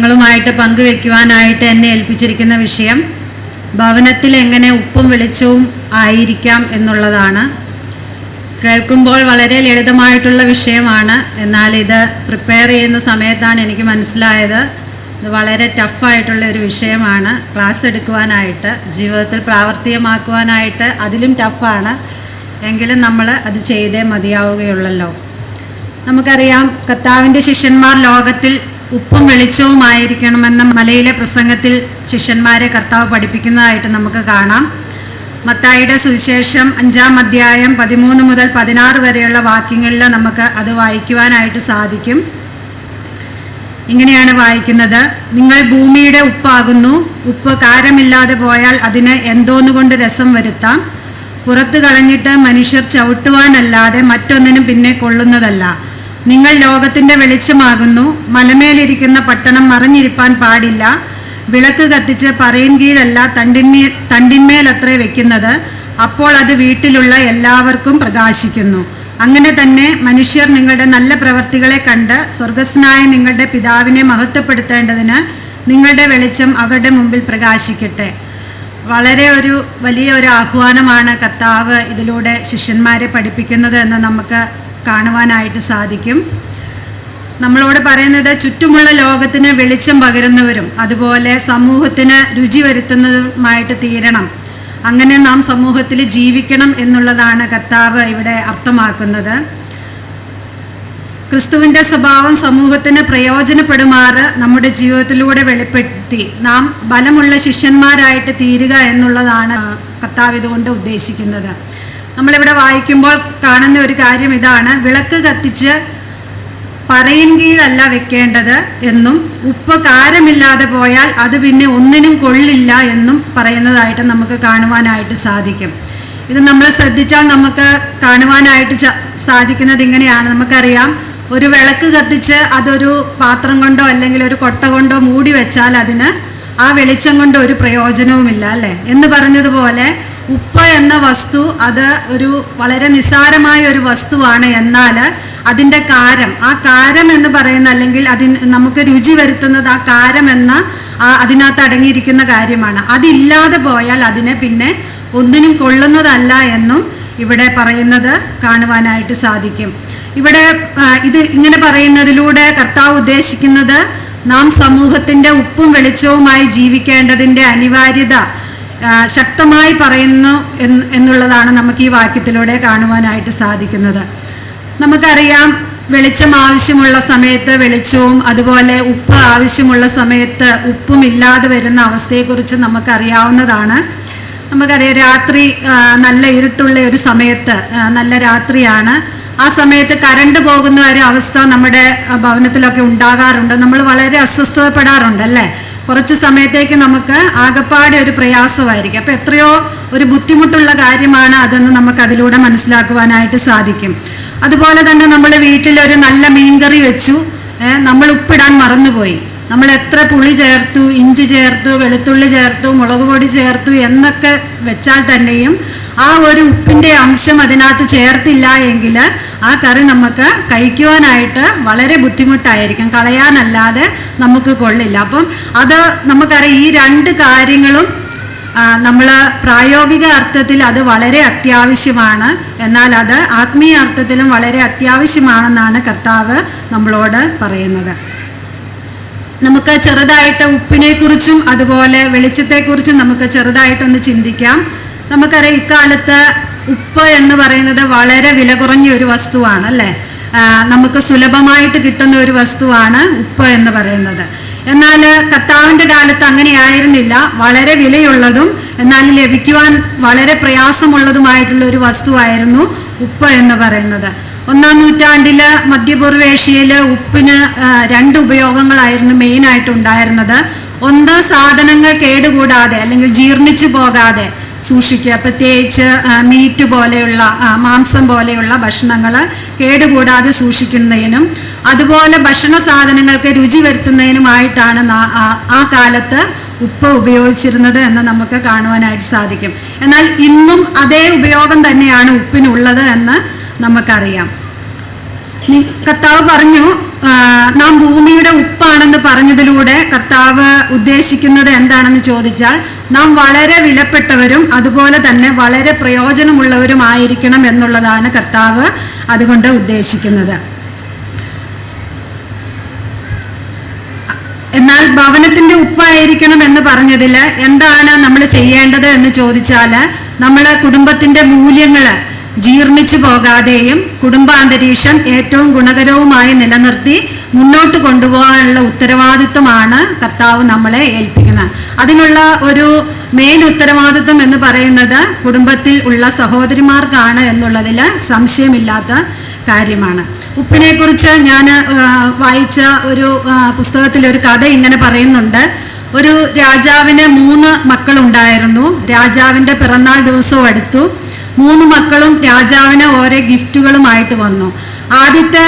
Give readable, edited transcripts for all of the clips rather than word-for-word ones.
നിങ്ങളുമായിട്ട് പങ്കുവെക്കുവാനായിട്ട് എന്നെ ഏൽപ്പിച്ചിരിക്കുന്ന വിഷയം ഭവനത്തിൽ എങ്ങനെ ഉപ്പും വെളിച്ചവും ആയിരിക്കാം എന്നുള്ളതാണ്. കേൾക്കുമ്പോൾ വളരെ ലളിതമായിട്ടുള്ള വിഷയമാണ്. എന്നാൽ ഇത് പ്രിപ്പയർ ചെയ്യുന്ന സമയത്താണ് എനിക്ക് മനസ്സിലായത് ഇത് വളരെ ടഫായിട്ടുള്ള ഒരു വിഷയമാണ്. ക്ലാസ് എടുക്കുവാനായിട്ട്, ജീവിതത്തിൽ പ്രാവർത്തികമാക്കുവാനായിട്ട് അതിലും ടഫാണ്. എങ്കിലും നമ്മൾ അത് ചെയ്തേ മതിയാവുകയുള്ളല്ലോ. നമുക്കറിയാം, കർത്താവിൻ്റെ ശിഷ്യന്മാർ ലോകത്തിൽ ഉപ്പും വെളിച്ചവുമായിരിക്കണമെന്ന മലയിലെ പ്രസംഗത്തിൽ ശിഷ്യന്മാരെ കർത്താവ് പഠിപ്പിക്കുന്നതായിട്ട് നമുക്ക് കാണാം. മത്തായിയുടെ സുവിശേഷം 5-ാം അധ്യായം 13 മുതൽ 16 വരെയുള്ള വാക്യങ്ങളിൽ നമുക്ക് അത് വായിക്കുവാനായിട്ട് സാധിക്കും. ഇങ്ങനെയാണ് വായിക്കുന്നത്: നിങ്ങൾ ഭൂമിയുടെ ഉപ്പാകുന്നു. ഉപ്പ് കാരമില്ലാതെ പോയാൽ അതിന് എന്തോന്നുകൊണ്ട് രസം വരുത്താം? പുറത്ത് കളഞ്ഞിട്ട് മനുഷ്യർ ചവിട്ടുവാനല്ലാതെ മറ്റൊന്നിനും പിന്നെ കൊള്ളുന്നതല്ല. നിങ്ങൾ ലോകത്തിൻ്റെ വെളിച്ചമാകുന്നു. മലമേലിരിക്കുന്ന പട്ടണം മറഞ്ഞിരിപ്പാൻ പാടില്ല. വിളക്ക് കത്തിച്ച് പറയിൻ കീഴല്ല തണ്ടിന്മേലത്രേ വെക്കുന്നത്. അപ്പോൾ അത് വീട്ടിലുള്ള എല്ലാവർക്കും പ്രകാശിക്കുന്നു. അങ്ങനെ തന്നെ മനുഷ്യർ നിങ്ങളുടെ നല്ല പ്രവർത്തികളെ കണ്ട് സ്വർഗസ്നായ നിങ്ങളുടെ പിതാവിനെ മഹത്വപ്പെടുത്തേണ്ടതിന് നിങ്ങളുടെ വെളിച്ചം അവരുടെ മുമ്പിൽ പ്രകാശിക്കട്ടെ. വളരെ വലിയ ഒരു ആഹ്വാനമാണ് കർത്താവ് ഇതിലൂടെ ശിഷ്യന്മാരെ പഠിപ്പിക്കുന്നത് എന്ന് നമുക്ക് കാണുവാനായിട്ട് സാധിക്കും. നമ്മളോട് പറയുന്നത് ചുറ്റുമുള്ള ലോകത്തിന് വെളിച്ചം പകരുന്നവരും അതുപോലെ സമൂഹത്തിന് രുചി വരുത്തുന്നതുമായിട്ട് തീരണം. അങ്ങനെ നാം സമൂഹത്തിൽ ജീവിക്കണം എന്നുള്ളതാണ് കർത്താവ് ഇവിടെ അർത്ഥമാക്കുന്നത്. ക്രിസ്തുവിൻ്റെ സ്വഭാവം സമൂഹത്തിന് പ്രയോജനപ്പെടുമാറ് നമ്മുടെ ജീവിതത്തിലൂടെ വെളിപ്പെടുത്തി നാം ബലമുള്ള ശിഷ്യന്മാരായിട്ട് തീരുക എന്നുള്ളതാണ് കർത്താവ് ഇതുകൊണ്ട് ഉദ്ദേശിക്കുന്നത്. നമ്മളിവിടെ വായിക്കുമ്പോൾ കാണുന്ന ഒരു കാര്യം ഇതാണ്: വിളക്ക് കത്തിച്ച് പറയിൻ കീഴല്ല വെക്കേണ്ടത് എന്നും ഉപ്പ് കാരമില്ലാതെ പോയാൽ അത് പിന്നെ ഒന്നിനും കൊള്ളില്ല എന്നും പറയുന്നതായിട്ട് നമുക്ക് കാണുവാനായിട്ട് സാധിക്കും. ഇത് നമ്മൾ ശ്രദ്ധിച്ചാൽ നമുക്ക് കാണുവാനായിട്ട് സാധിക്കുന്നത് ഇങ്ങനെയാണ്. നമുക്കറിയാം, ഒരു വിളക്ക് കത്തിച്ച് അതൊരു പാത്രം കൊണ്ടോ അല്ലെങ്കിൽ ഒരു കൊട്ട കൊണ്ടോ മൂടി വെച്ചാൽ അതിന് ആ വെളിച്ചം കൊണ്ട് ഒരു പ്രയോജനവുമില്ല, അല്ലേ? എന്ന് പറഞ്ഞതുപോലെ ഉപ്പ് എന്ന വസ്തു അത് ഒരു വളരെ നിസ്സാരമായ ഒരു വസ്തുവാണ്. എന്നാൽ അതിൻ്റെ കാരം, ആ കാരം എന്ന് പറയുന്ന അല്ലെങ്കിൽ നമുക്ക് രുചി വരുത്തുന്നത് ആ കാരം എന്ന അതിനകത്ത് അടങ്ങിയിരിക്കുന്ന കാര്യമാണ്. അതില്ലാതെ പോയാൽ അതിനെ പിന്നെ ഒന്നിനും കൊള്ളുന്നതല്ല എന്നും ഇവിടെ പറയുന്നത് കാണുവാനായിട്ട് സാധിക്കും. ഇവിടെ ഇത് ഇങ്ങനെ പറയുന്നതിലൂടെ കർത്താവ് ഉദ്ദേശിക്കുന്നത് നാം സമൂഹത്തിൻ്റെ ഉപ്പും വെളിച്ചവുമായി ജീവിക്കേണ്ടതിൻ്റെ അനിവാര്യത ശക്തമായി പറയുന്നു എന്നുള്ളതാണ് നമുക്ക് ഈ വാക്യത്തിലൂടെ കാണുവാനായിട്ട് സാധിക്കുന്നത്. നമുക്കറിയാം, വെളിച്ചം ആവശ്യമുള്ള സമയത്ത് വെളിച്ചവും അതുപോലെ ഉപ്പ് ആവശ്യമുള്ള സമയത്ത് ഉപ്പും ഇല്ലാതെ വരുന്ന അവസ്ഥയെക്കുറിച്ച് നമുക്കറിയാവുന്നതാണ്. നമുക്കറിയാം, രാത്രി നല്ല ഇരുട്ടുള്ള ഒരു സമയത്ത്, നല്ല രാത്രിയാണ്, ആ സമയത്ത് കറണ്ട് പോകുന്ന ഒരു അവസ്ഥ നമ്മുടെ ഭവനത്തിലൊക്കെ ഉണ്ടാകാറുണ്ട്. നമ്മൾ വളരെ അസ്വസ്ഥപ്പെടാറുണ്ട്, അല്ലേ? കുറച്ച് സമയത്തേക്ക് നമുക്ക് ആകപ്പാടെ ഒരു പ്രയാസമായിരിക്കും. അപ്പോൾ എത്രയോ ഒരു ബുദ്ധിമുട്ടുള്ള കാര്യമാണ് അതെന്ന് നമുക്ക് അതിലൂടെ മനസ്സിലാക്കുവാനായിട്ട് സാധിക്കും. അതുപോലെ തന്നെ നമ്മൾ വീട്ടിലൊരു നല്ല മീൻകറി വെച്ചു, നമ്മൾ ഉപ്പിടാൻ മറന്നുപോയി. നമ്മൾ എത്ര പുളി ചേർത്തു, ഇഞ്ചി ചേർത്തു, വെളുത്തുള്ളി ചേർത്തു, മുളക് പൊടി ചേർത്തു എന്നൊക്കെ വെച്ചാൽ തന്നെയും ആ ഒരു ഉപ്പിൻ്റെ അംശം അതിനകത്ത് ചേർത്തില്ല എങ്കിൽ ആ കറി നമുക്ക് കഴിക്കുവാനായിട്ട് വളരെ ബുദ്ധിമുട്ടായിരിക്കും, കളയാനല്ലാതെ നമുക്ക് കൊള്ളില്ല. അപ്പം അത് നമുക്കറിയാം, ഈ രണ്ട് കാര്യങ്ങളും നമ്മൾ പ്രായോഗിക അർത്ഥത്തിൽ അത് വളരെ അത്യാവശ്യമാണ്. എന്നാൽ അത് ആത്മീയ അർത്ഥത്തിലും വളരെ അത്യാവശ്യമാണെന്നാണ് കർത്താവ് നമ്മളോട് പറയുന്നത്. നമുക്ക് ചെറുതായിട്ട് ഉപ്പിനെക്കുറിച്ചും അതുപോലെ വെളിച്ചത്തെക്കുറിച്ചും നമുക്ക് ചെറുതായിട്ടൊന്ന് ചിന്തിക്കാം. നമുക്കറിയാം, ഇക്കാലത്ത് ഉപ്പ് എന്ന് പറയുന്നത് വളരെ വില കുറഞ്ഞ ഒരു വസ്തുവാണ്, അല്ലേ? നമുക്ക് സുലഭമായിട്ട് കിട്ടുന്ന ഒരു വസ്തുവാണ് ഉപ്പ് എന്ന് പറയുന്നത്. എന്നാൽ കർത്താവിൻ്റെ കാലത്ത് അങ്ങനെയായിരുന്നില്ല. വളരെ വിലയുള്ളതും എന്നാൽ ലഭിക്കുവാൻ വളരെ പ്രയാസമുള്ളതുമായിട്ടുള്ള ഒരു വസ്തുവായിരുന്നു ഉപ്പ് എന്ന് പറയുന്നത്. 1-ാം നൂറ്റാണ്ടിൽ മധ്യപൂർവേഷ്യയിൽ ഉപ്പിന് 2 ഉപയോഗങ്ങളായിരുന്നു മെയിനായിട്ടുണ്ടായിരുന്നത്. ഒന്ന്, സാധനങ്ങൾ കേടുകൂടാതെ അല്ലെങ്കിൽ ജീർണിച്ചു പോകാതെ സൂക്ഷിക്കുക. പ്രത്യേകിച്ച് മീറ്റ് പോലെയുള്ള മാംസം പോലെയുള്ള ഭക്ഷണങ്ങൾ കേടുകൂടാതെ സൂക്ഷിക്കുന്നതിനും അതുപോലെ ഭക്ഷണ സാധനങ്ങൾക്ക് രുചി വരുത്തുന്നതിനുമായിട്ടാണ് ആ കാലത്ത് ഉപ്പ് ഉപയോഗിച്ചിരുന്നത് എന്ന് നമുക്ക് കാണുവാനായിട്ട് സാധിക്കും. എന്നാൽ ഇന്നും അതേ ഉപയോഗം തന്നെയാണ് ഉപ്പിനുള്ളത് എന്ന് നമുക്കറിയാം. കർത്താവ് പറഞ്ഞു, നാം ഭൂമിയുടെ ഉപ്പാണെന്ന് പറഞ്ഞതിലൂടെ കർത്താവ് ഉദ്ദേശിക്കുന്നത് എന്താണെന്ന് ചോദിച്ചാൽ, നാം വളരെ വിലപ്പെട്ടവരും അതുപോലെ തന്നെ വളരെ പ്രയോജനമുള്ളവരുമായിരിക്കണം എന്നുള്ളതാണ് കർത്താവ് അതുകൊണ്ട് ഉദ്ദേശിക്കുന്നത്. എന്നാൽ ഭവനത്തിന്റെ ഉപ്പായിരിക്കണം എന്ന് പറഞ്ഞതിൽ എന്താണ് നമ്മൾ ചെയ്യേണ്ടത് എന്ന് ചോദിച്ചാൽ, നമ്മൾ കുടുംബത്തിന്റെ മൂല്യങ്ങൾ ജീർണിച്ചു പോകാതെയും കുടുംബാന്തരീക്ഷം ഏറ്റവും ഗുണകരവുമായി നിലനിർത്തി മുന്നോട്ട് കൊണ്ടുപോകാനുള്ള ഉത്തരവാദിത്വമാണ് കർത്താവ് നമ്മളെ ഏൽപ്പിക്കുന്നത്. അതിനുള്ള ഒരു മെയിൻ ഉത്തരവാദിത്വം എന്ന് പറയുന്നത് കുടുംബത്തിൽ ഉള്ള സഹോദരിമാർക്കാണ് എന്നുള്ളതിൽ സംശയമില്ലാത്ത കാര്യമാണ്. ഉപ്പിനെ കുറിച്ച് ഞാൻ വായിച്ച ഒരു പുസ്തകത്തിൽ ഒരു കഥ ഇങ്ങനെ പറയുന്നുണ്ട്. ഒരു രാജാവിന് 3 മക്കളുണ്ടായിരുന്നു. രാജാവിൻ്റെ പിറന്നാൾ ദിവസവും അടുത്തു. 3 മക്കളും രാജാവിന് ഓരോ ഗിഫ്റ്റുകളുമായിട്ട് വന്നു. ആദ്യത്തെ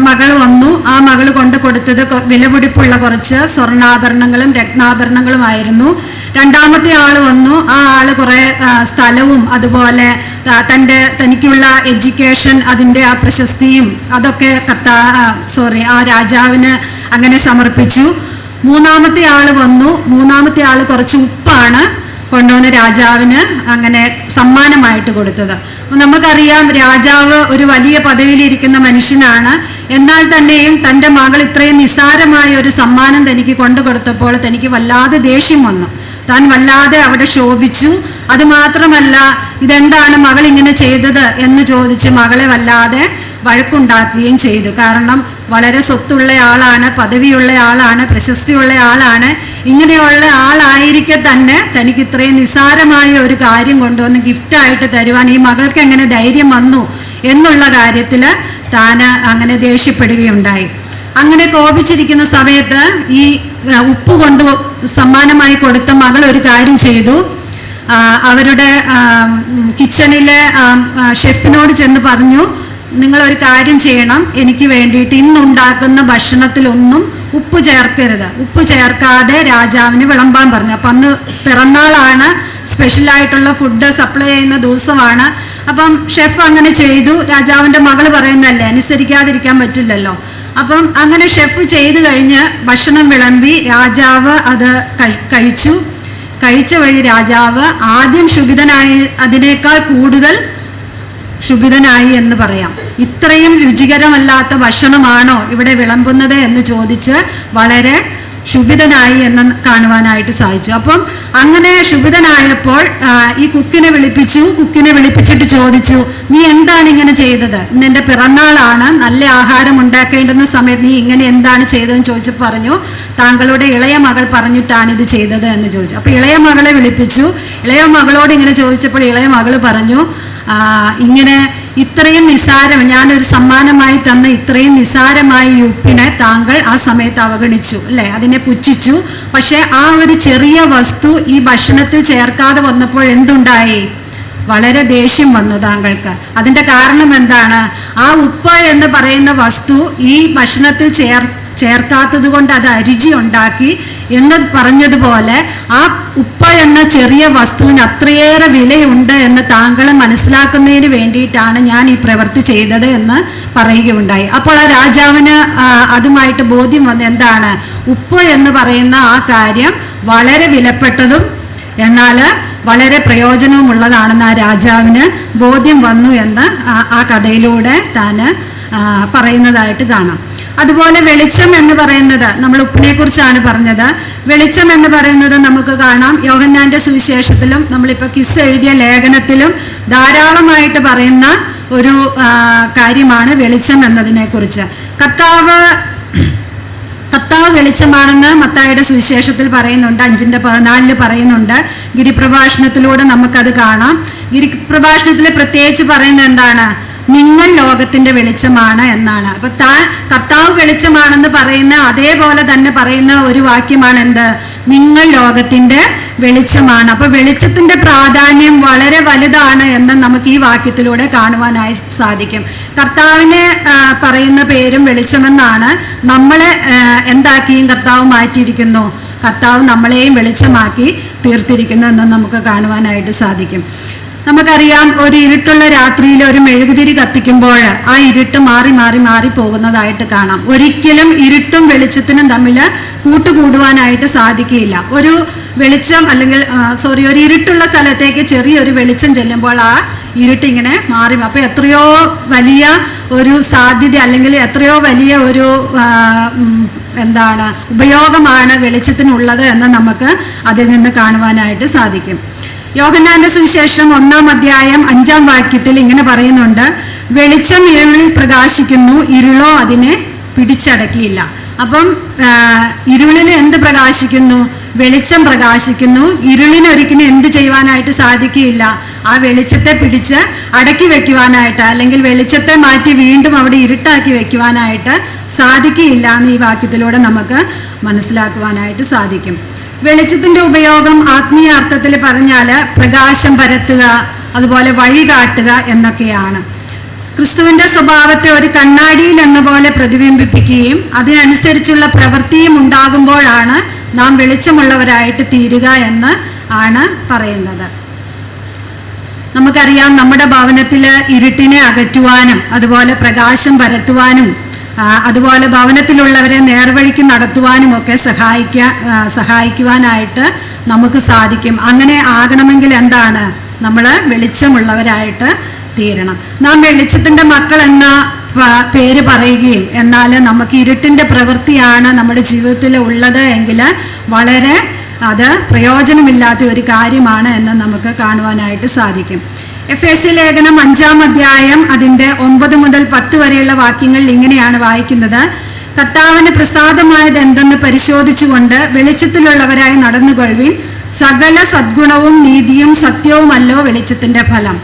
മകൾ വന്നു. ആ മകൾ കൊണ്ട് കൊടുത്തത് വിലപിടിപ്പുള്ള കുറച്ച് സ്വർണ്ണാഭരണങ്ങളും രത്നാഭരണങ്ങളുമായിരുന്നു. രണ്ടാമത്തെ ആൾ വന്നു. ആ ആൾ കുറേ സ്ഥലവും അതുപോലെ തനിക്കുള്ള എഡ്യൂക്കേഷൻ, അതിൻ്റെ ആ പ്രശസ്തിയും അതൊക്കെ ആ രാജാവിന് അങ്ങനെ സമർപ്പിച്ചു. മൂന്നാമത്തെ ആൾ വന്നു. മൂന്നാമത്തെ ആൾ കുറച്ച് ഉപ്പാണ് കൊണ്ടുവന്ന് രാജാവിന് അങ്ങനെ സമ്മാനമായിട്ട് കൊടുത്തത്. നമുക്കറിയാം, രാജാവ് ഒരു വലിയ പദവിയിലിരിക്കുന്ന മനുഷ്യനാണ്. എന്നാൽ തന്നെയും തൻ്റെ മകൾ ഇത്രയും നിസ്സാരമായ ഒരു സമ്മാനം തനിക്ക് കൊണ്ടു കൊടുത്തപ്പോൾ തനിക്ക് വല്ലാതെ ദേഷ്യം വന്നു. താൻ വല്ലാതെ അവിടെ ശോഭിച്ചു. അതുമാത്രമല്ല, ഇതെന്താണ് മകൾ ഇങ്ങനെ ചെയ്തത് എന്ന് ചോദിച്ച് മകളെ വല്ലാതെ വഴക്കുണ്ടാക്കുകയും ചെയ്തു. കാരണം വളരെ സ്വത്തുള്ള ആളാണ്, പദവിയുള്ള ആളാണ്, പ്രശസ്തിയുള്ള ആളാണ്. ഇങ്ങനെയുള്ള ആളായിരിക്കെ തന്നെ തനിക്ക് ഇത്രയും നിസ്സാരമായ ഒരു കാര്യം കൊണ്ടുവന്ന് ഗിഫ്റ്റായിട്ട് തരുവാൻ ഈ മകൾക്ക് എങ്ങനെ ധൈര്യം വന്നു എന്നുള്ള കാര്യത്തിൽ താൻ അങ്ങനെ ദേഷ്യപ്പെടുകയുണ്ടായി. അങ്ങനെ കോപിച്ചിരിക്കുന്ന സമയത്ത് ഈ ഉപ്പ് കൊണ്ട് സമ്മാനമായി കൊടുത്ത മകൾ ഒരു കാര്യം ചെയ്തു. അവരുടെ കിച്ചണിലെ ഷെഫിനോട് ചെന്ന് പറഞ്ഞു, നിങ്ങളൊരു കാര്യം ചെയ്യണം, എനിക്ക് വേണ്ടിയിട്ട് ഇന്നുണ്ടാക്കുന്ന ഭക്ഷണത്തിലൊന്നും ഉപ്പ് ചേർക്കരുത്. ഉപ്പ് ചേർക്കാതെ രാജാവിന് വിളമ്പാൻ പറഞ്ഞു. അപ്പം അന്ന് പിറന്നാളാണ്, സ്പെഷ്യലായിട്ടുള്ള ഫുഡ് സപ്ലൈ ചെയ്യുന്ന ദിവസമാണ്. അപ്പം ഷെഫ് അങ്ങനെ ചെയ്തു. രാജാവിൻ്റെ മകൾ പറയുന്നതല്ലേ, അനുസരിക്കാതിരിക്കാൻ പറ്റില്ലല്ലോ. അപ്പം അങ്ങനെ ഷെഫ് ചെയ്തു കഴിഞ്ഞ് ഭക്ഷണം വിളമ്പി. രാജാവ് അത് കഴിച്ച വഴി രാജാവ് ആദ്യം ക്ഷുഭിതനായി, അതിനേക്കാൾ കൂടുതൽ ക്ഷുഭിതനായി എന്ന് പറയാം. ഇത്രയും രുചികരമല്ലാത്ത ഭക്ഷണമാണോ ഇവിടെ വിളമ്പുന്നത് എന്ന് ചോദിച്ച് വളരെ ക്ഷുഭിതനായി എന്ന് കാണുവാനായിട്ട് സാധിച്ചു. അപ്പം അങ്ങനെ ക്ഷുഭിതനായപ്പോൾ ഈ കുക്കിനെ വിളിപ്പിച്ചിട്ട് ചോദിച്ചു, നീ എന്താണ് ഇങ്ങനെ ചെയ്തത്? ഇന്ന് എൻ്റെ പിറന്നാളാണ്, നല്ല ആഹാരം ഉണ്ടാക്കേണ്ടുന്ന സമയത്ത് നീ ഇങ്ങനെ എന്താണ് ചെയ്തതെന്ന് ചോദിച്ചപ്പോൾ പറഞ്ഞു, താങ്കളുടെ ഇളയ മകൾ പറഞ്ഞിട്ടാണ് ഇത് ചെയ്തത് എന്ന് ചോദിച്ചു. അപ്പോൾ ഇളയ മകളെ വിളിപ്പിച്ചു. ഇളയ മകളോട് ഇങ്ങനെ ചോദിച്ചപ്പോൾ ഇളയ മകൾ പറഞ്ഞു, ഇങ്ങനെ ഇത്രയും നിസ്സാരം, ഞാനൊരു സമ്മാനമായി തന്ന ഇത്രയും നിസ്സാരമായ ഈ ഉപ്പിനെ താങ്കൾ ആ സമയത്ത് അവഗണിച്ചു അല്ലേ, അതിനെ പുച്ഛിച്ചു. പക്ഷെ ആ ഒരു ചെറിയ വസ്തു ഈ ഭക്ഷണത്തിൽ ചേർക്കാതെ വന്നപ്പോൾ എന്തുണ്ടായി? വളരെ ദേഷ്യം വന്നു താങ്കൾക്ക്. അതിൻ്റെ കാരണം എന്താണ്? ആ ഉപ്പ് എന്ന് പറയുന്ന വസ്തു ഈ ഭക്ഷണത്തിൽ ചേർക്കാത്തത് കൊണ്ട് അത് അരുചി ഉണ്ടാക്കി എന്ന് പറഞ്ഞതുപോലെ ആ ഉപ്പ് എന്ന ചെറിയ വസ്തുവിന് അത്രയേറെ വിലയുണ്ട് എന്ന് താങ്കൾ മനസ്സിലാക്കുന്നതിന് വേണ്ടിയിട്ടാണ് ഞാൻ ഈ പ്രവൃത്തി ചെയ്തത് എന്ന് പറയുകയുണ്ടായി. അപ്പോൾ ആ രാജാവിന് അതുമായിട്ട് ബോധ്യം വന്ന് എന്താണ്, ഉപ്പ് എന്ന് പറയുന്ന ആ കാര്യം വളരെ വിലപ്പെട്ടതും എന്നാൽ വളരെ പ്രയോജനവുമുള്ളതാണെന്ന് ആ രാജാവിന് ബോധ്യം വന്നു എന്ന് ആ കഥയിലൂടെ താൻ പറയുന്നതായിട്ട് കാണാം. അതുപോലെ വെളിച്ചം എന്ന് പറയുന്നത്, നമ്മൾ ഉപ്പിനെ കുറിച്ചാണ് പറഞ്ഞത്. വെളിച്ചം എന്ന് പറയുന്നത് നമുക്ക് കാണാം യോഹന്നാന്റെ സുവിശേഷത്തിലും നമ്മളിപ്പോൾ കിസ് എഴുതിയ ലേഖനത്തിലും ധാരാളമായിട്ട് പറയുന്ന ഒരു കാര്യമാണ് വെളിച്ചം എന്നതിനെ കുറിച്ച്. കർത്താവ് വെളിച്ചമാണെന്ന് മത്തായിയുടെ സുവിശേഷത്തിൽ പറയുന്നുണ്ട്, 5:14 പറയുന്നുണ്ട്. ഗിരിപ്രഭാഷണത്തിലൂടെ നമുക്കത് കാണാം. ഗിരിപ്രഭാഷണത്തിൽ പ്രത്യേകിച്ച് പറയുന്നത് എന്താണ്? നിങ്ങൾ ലോകത്തിന്റെ വെളിച്ചമാണ് എന്നാണ്. അപ്പൊ കർത്താവ് വെളിച്ചമാണെന്ന് പറയുന്ന അതേപോലെ തന്നെ പറയുന്ന ഒരു വാക്യമാണ് എന്ത്? നിങ്ങൾ ലോകത്തിന്റെ വെളിച്ചമാണ്. അപ്പൊ വെളിച്ചത്തിന്റെ പ്രാധാന്യം വളരെ വലുതാണ് എന്ന് നമുക്ക് ഈ വാക്യത്തിലൂടെ കാണുവാനായി സാധിക്കും. കർത്താവിനെ പറയുന്ന പേരും വെളിച്ചമെന്നാണ്. നമ്മളെ എന്താക്കിയും കർത്താവ് മാറ്റിയിരിക്കുന്നു, കർത്താവ് നമ്മളെയും വെളിച്ചമാക്കി തീർത്തിരിക്കുന്നു എന്ന് നമുക്ക് കാണുവാനായിട്ട് സാധിക്കും. നമുക്കറിയാം, ഒരു ഇരുട്ടുള്ള രാത്രിയിൽ ഒരു മെഴുകുതിരി കത്തിക്കുമ്പോൾ ആ ഇരുട്ട് മാറി മാറി മാറി പോകുന്നതായിട്ട് കാണാം. ഒരിക്കലും ഇരുട്ടും വെളിച്ചത്തിനും തമ്മിൽ കൂട്ടുകൂടുവാനായിട്ട് സാധിക്കില്ല. ഒരു വെളിച്ചം അല്ലെങ്കിൽ ഒരു ഇരുട്ടുള്ള സ്ഥലത്തേക്ക് ചെറിയൊരു വെളിച്ചം ചെല്ലുമ്പോൾ ആ ഇരുട്ടിങ്ങനെ മാറി. അപ്പോൾ എത്രയോ വലിയ ഒരു സാധ്യത അല്ലെങ്കിൽ എത്രയോ വലിയ ഒരു ഉപയോഗമാണ് വെളിച്ചത്തിനുള്ളത് എന്ന് നമുക്ക് അതിൽ നിന്ന് കാണുവാനായിട്ട് സാധിക്കും. യോഹന്നാന്റെ സുവിശേഷം 1-ാം അധ്യായം 5-ാം വാക്യത്തിൽ ഇങ്ങനെ പറയുന്നുണ്ട്, വെളിച്ചം ഇരുളിൽ പ്രകാശിക്കുന്നു, ഇരുളോ അതിനെ പിടിച്ചടക്കിയില്ല. അപ്പം ഇരുളിൽ എന്ത് പ്രകാശിക്കുന്നു? വെളിച്ചം പ്രകാശിക്കുന്നു. ഇരുളിനൊരിക്കലും എന്ത് ചെയ്യുവാനായിട്ട് സാധിക്കുകയില്ല, ആ വെളിച്ചത്തെ പിടിച്ച് അടക്കി വെക്കുവാനായിട്ട് അല്ലെങ്കിൽ വെളിച്ചത്തെ മാറ്റി വീണ്ടും അവിടെ ഇരുട്ടാക്കി വെക്കുവാനായിട്ട് സാധിക്കുകയില്ല എന്ന് ഈ വാക്യത്തിലൂടെ നമുക്ക് മനസ്സിലാക്കുവാനായിട്ട് സാധിക്കും. വെളിച്ചത്തിൻ്റെ ഉപയോഗം ആത്മീയ അർത്ഥത്തിൽ പറഞ്ഞാൽ പ്രകാശം പരത്തുക, അതുപോലെ വഴി കാട്ടുക എന്നൊക്കെയാണ്. ക്രിസ്തുവിൻ്റെ സ്വഭാവത്തെ ഒരു കണ്ണാടിയിൽ എന്ന പോലെ പ്രതിബിംബിപ്പിക്കുകയും അതിനനുസരിച്ചുള്ള പ്രവൃത്തിയും ഉണ്ടാകുമ്പോഴാണ് നാം വെളിച്ചമുള്ളവരായിട്ട് തീരുക എന്ന് ആണ് പറയുന്നത്. നമുക്കറിയാം, നമ്മുടെ ഭവനത്തിൽ ഇരുട്ടിനെ അകറ്റുവാനും അതുപോലെ പ്രകാശം പരത്തുവാനും അതുപോലെ ഭവനത്തിലുള്ളവരെ നേർവഴിക്ക് നടത്തുവാനുമൊക്കെ സഹായിക്കുവാനായിട്ട് നമുക്ക് സാധിക്കും. അങ്ങനെ ആകണമെങ്കിൽ എന്താണ്? നമ്മൾ വെളിച്ചമുള്ളവരായിട്ട് തീരണം. നാം വെളിച്ചത്തിൻ്റെ മക്കൾ എന്ന പേര് പറയുകയും എന്നാൽ നമുക്ക് ഇരുട്ടിൻ്റെ പ്രവൃത്തിയാണ് നമ്മുടെ ജീവിതത്തിൽ ഉള്ളത് എങ്കിൽ വളരെ അത് പ്രയോജനമില്ലാത്ത ഒരു കാര്യമാണ് എന്ന് നമുക്ക് കാണുവാനായിട്ട് സാധിക്കും. എഫേസ്യ ലേഖനം 5-ാം അധ്യായം അതിൻ്റെ 9 മുതൽ 10 വരെയുള്ള വാക്യങ്ങളിൽ ഇങ്ങനെയാണ് വായിക്കുന്നത്, കർത്താവിന് പ്രസാദമായത് എന്തെന്ന് പരിശോധിച്ചുകൊണ്ട് വെളിച്ചത്തിലുള്ളവരായി നടന്നുകൊള്ളുവിൻ, സകല സദ്ഗുണവും നീതിയും സത്യവുമല്ലോ വെളിച്ചത്തിൻ്റെ ഫലം.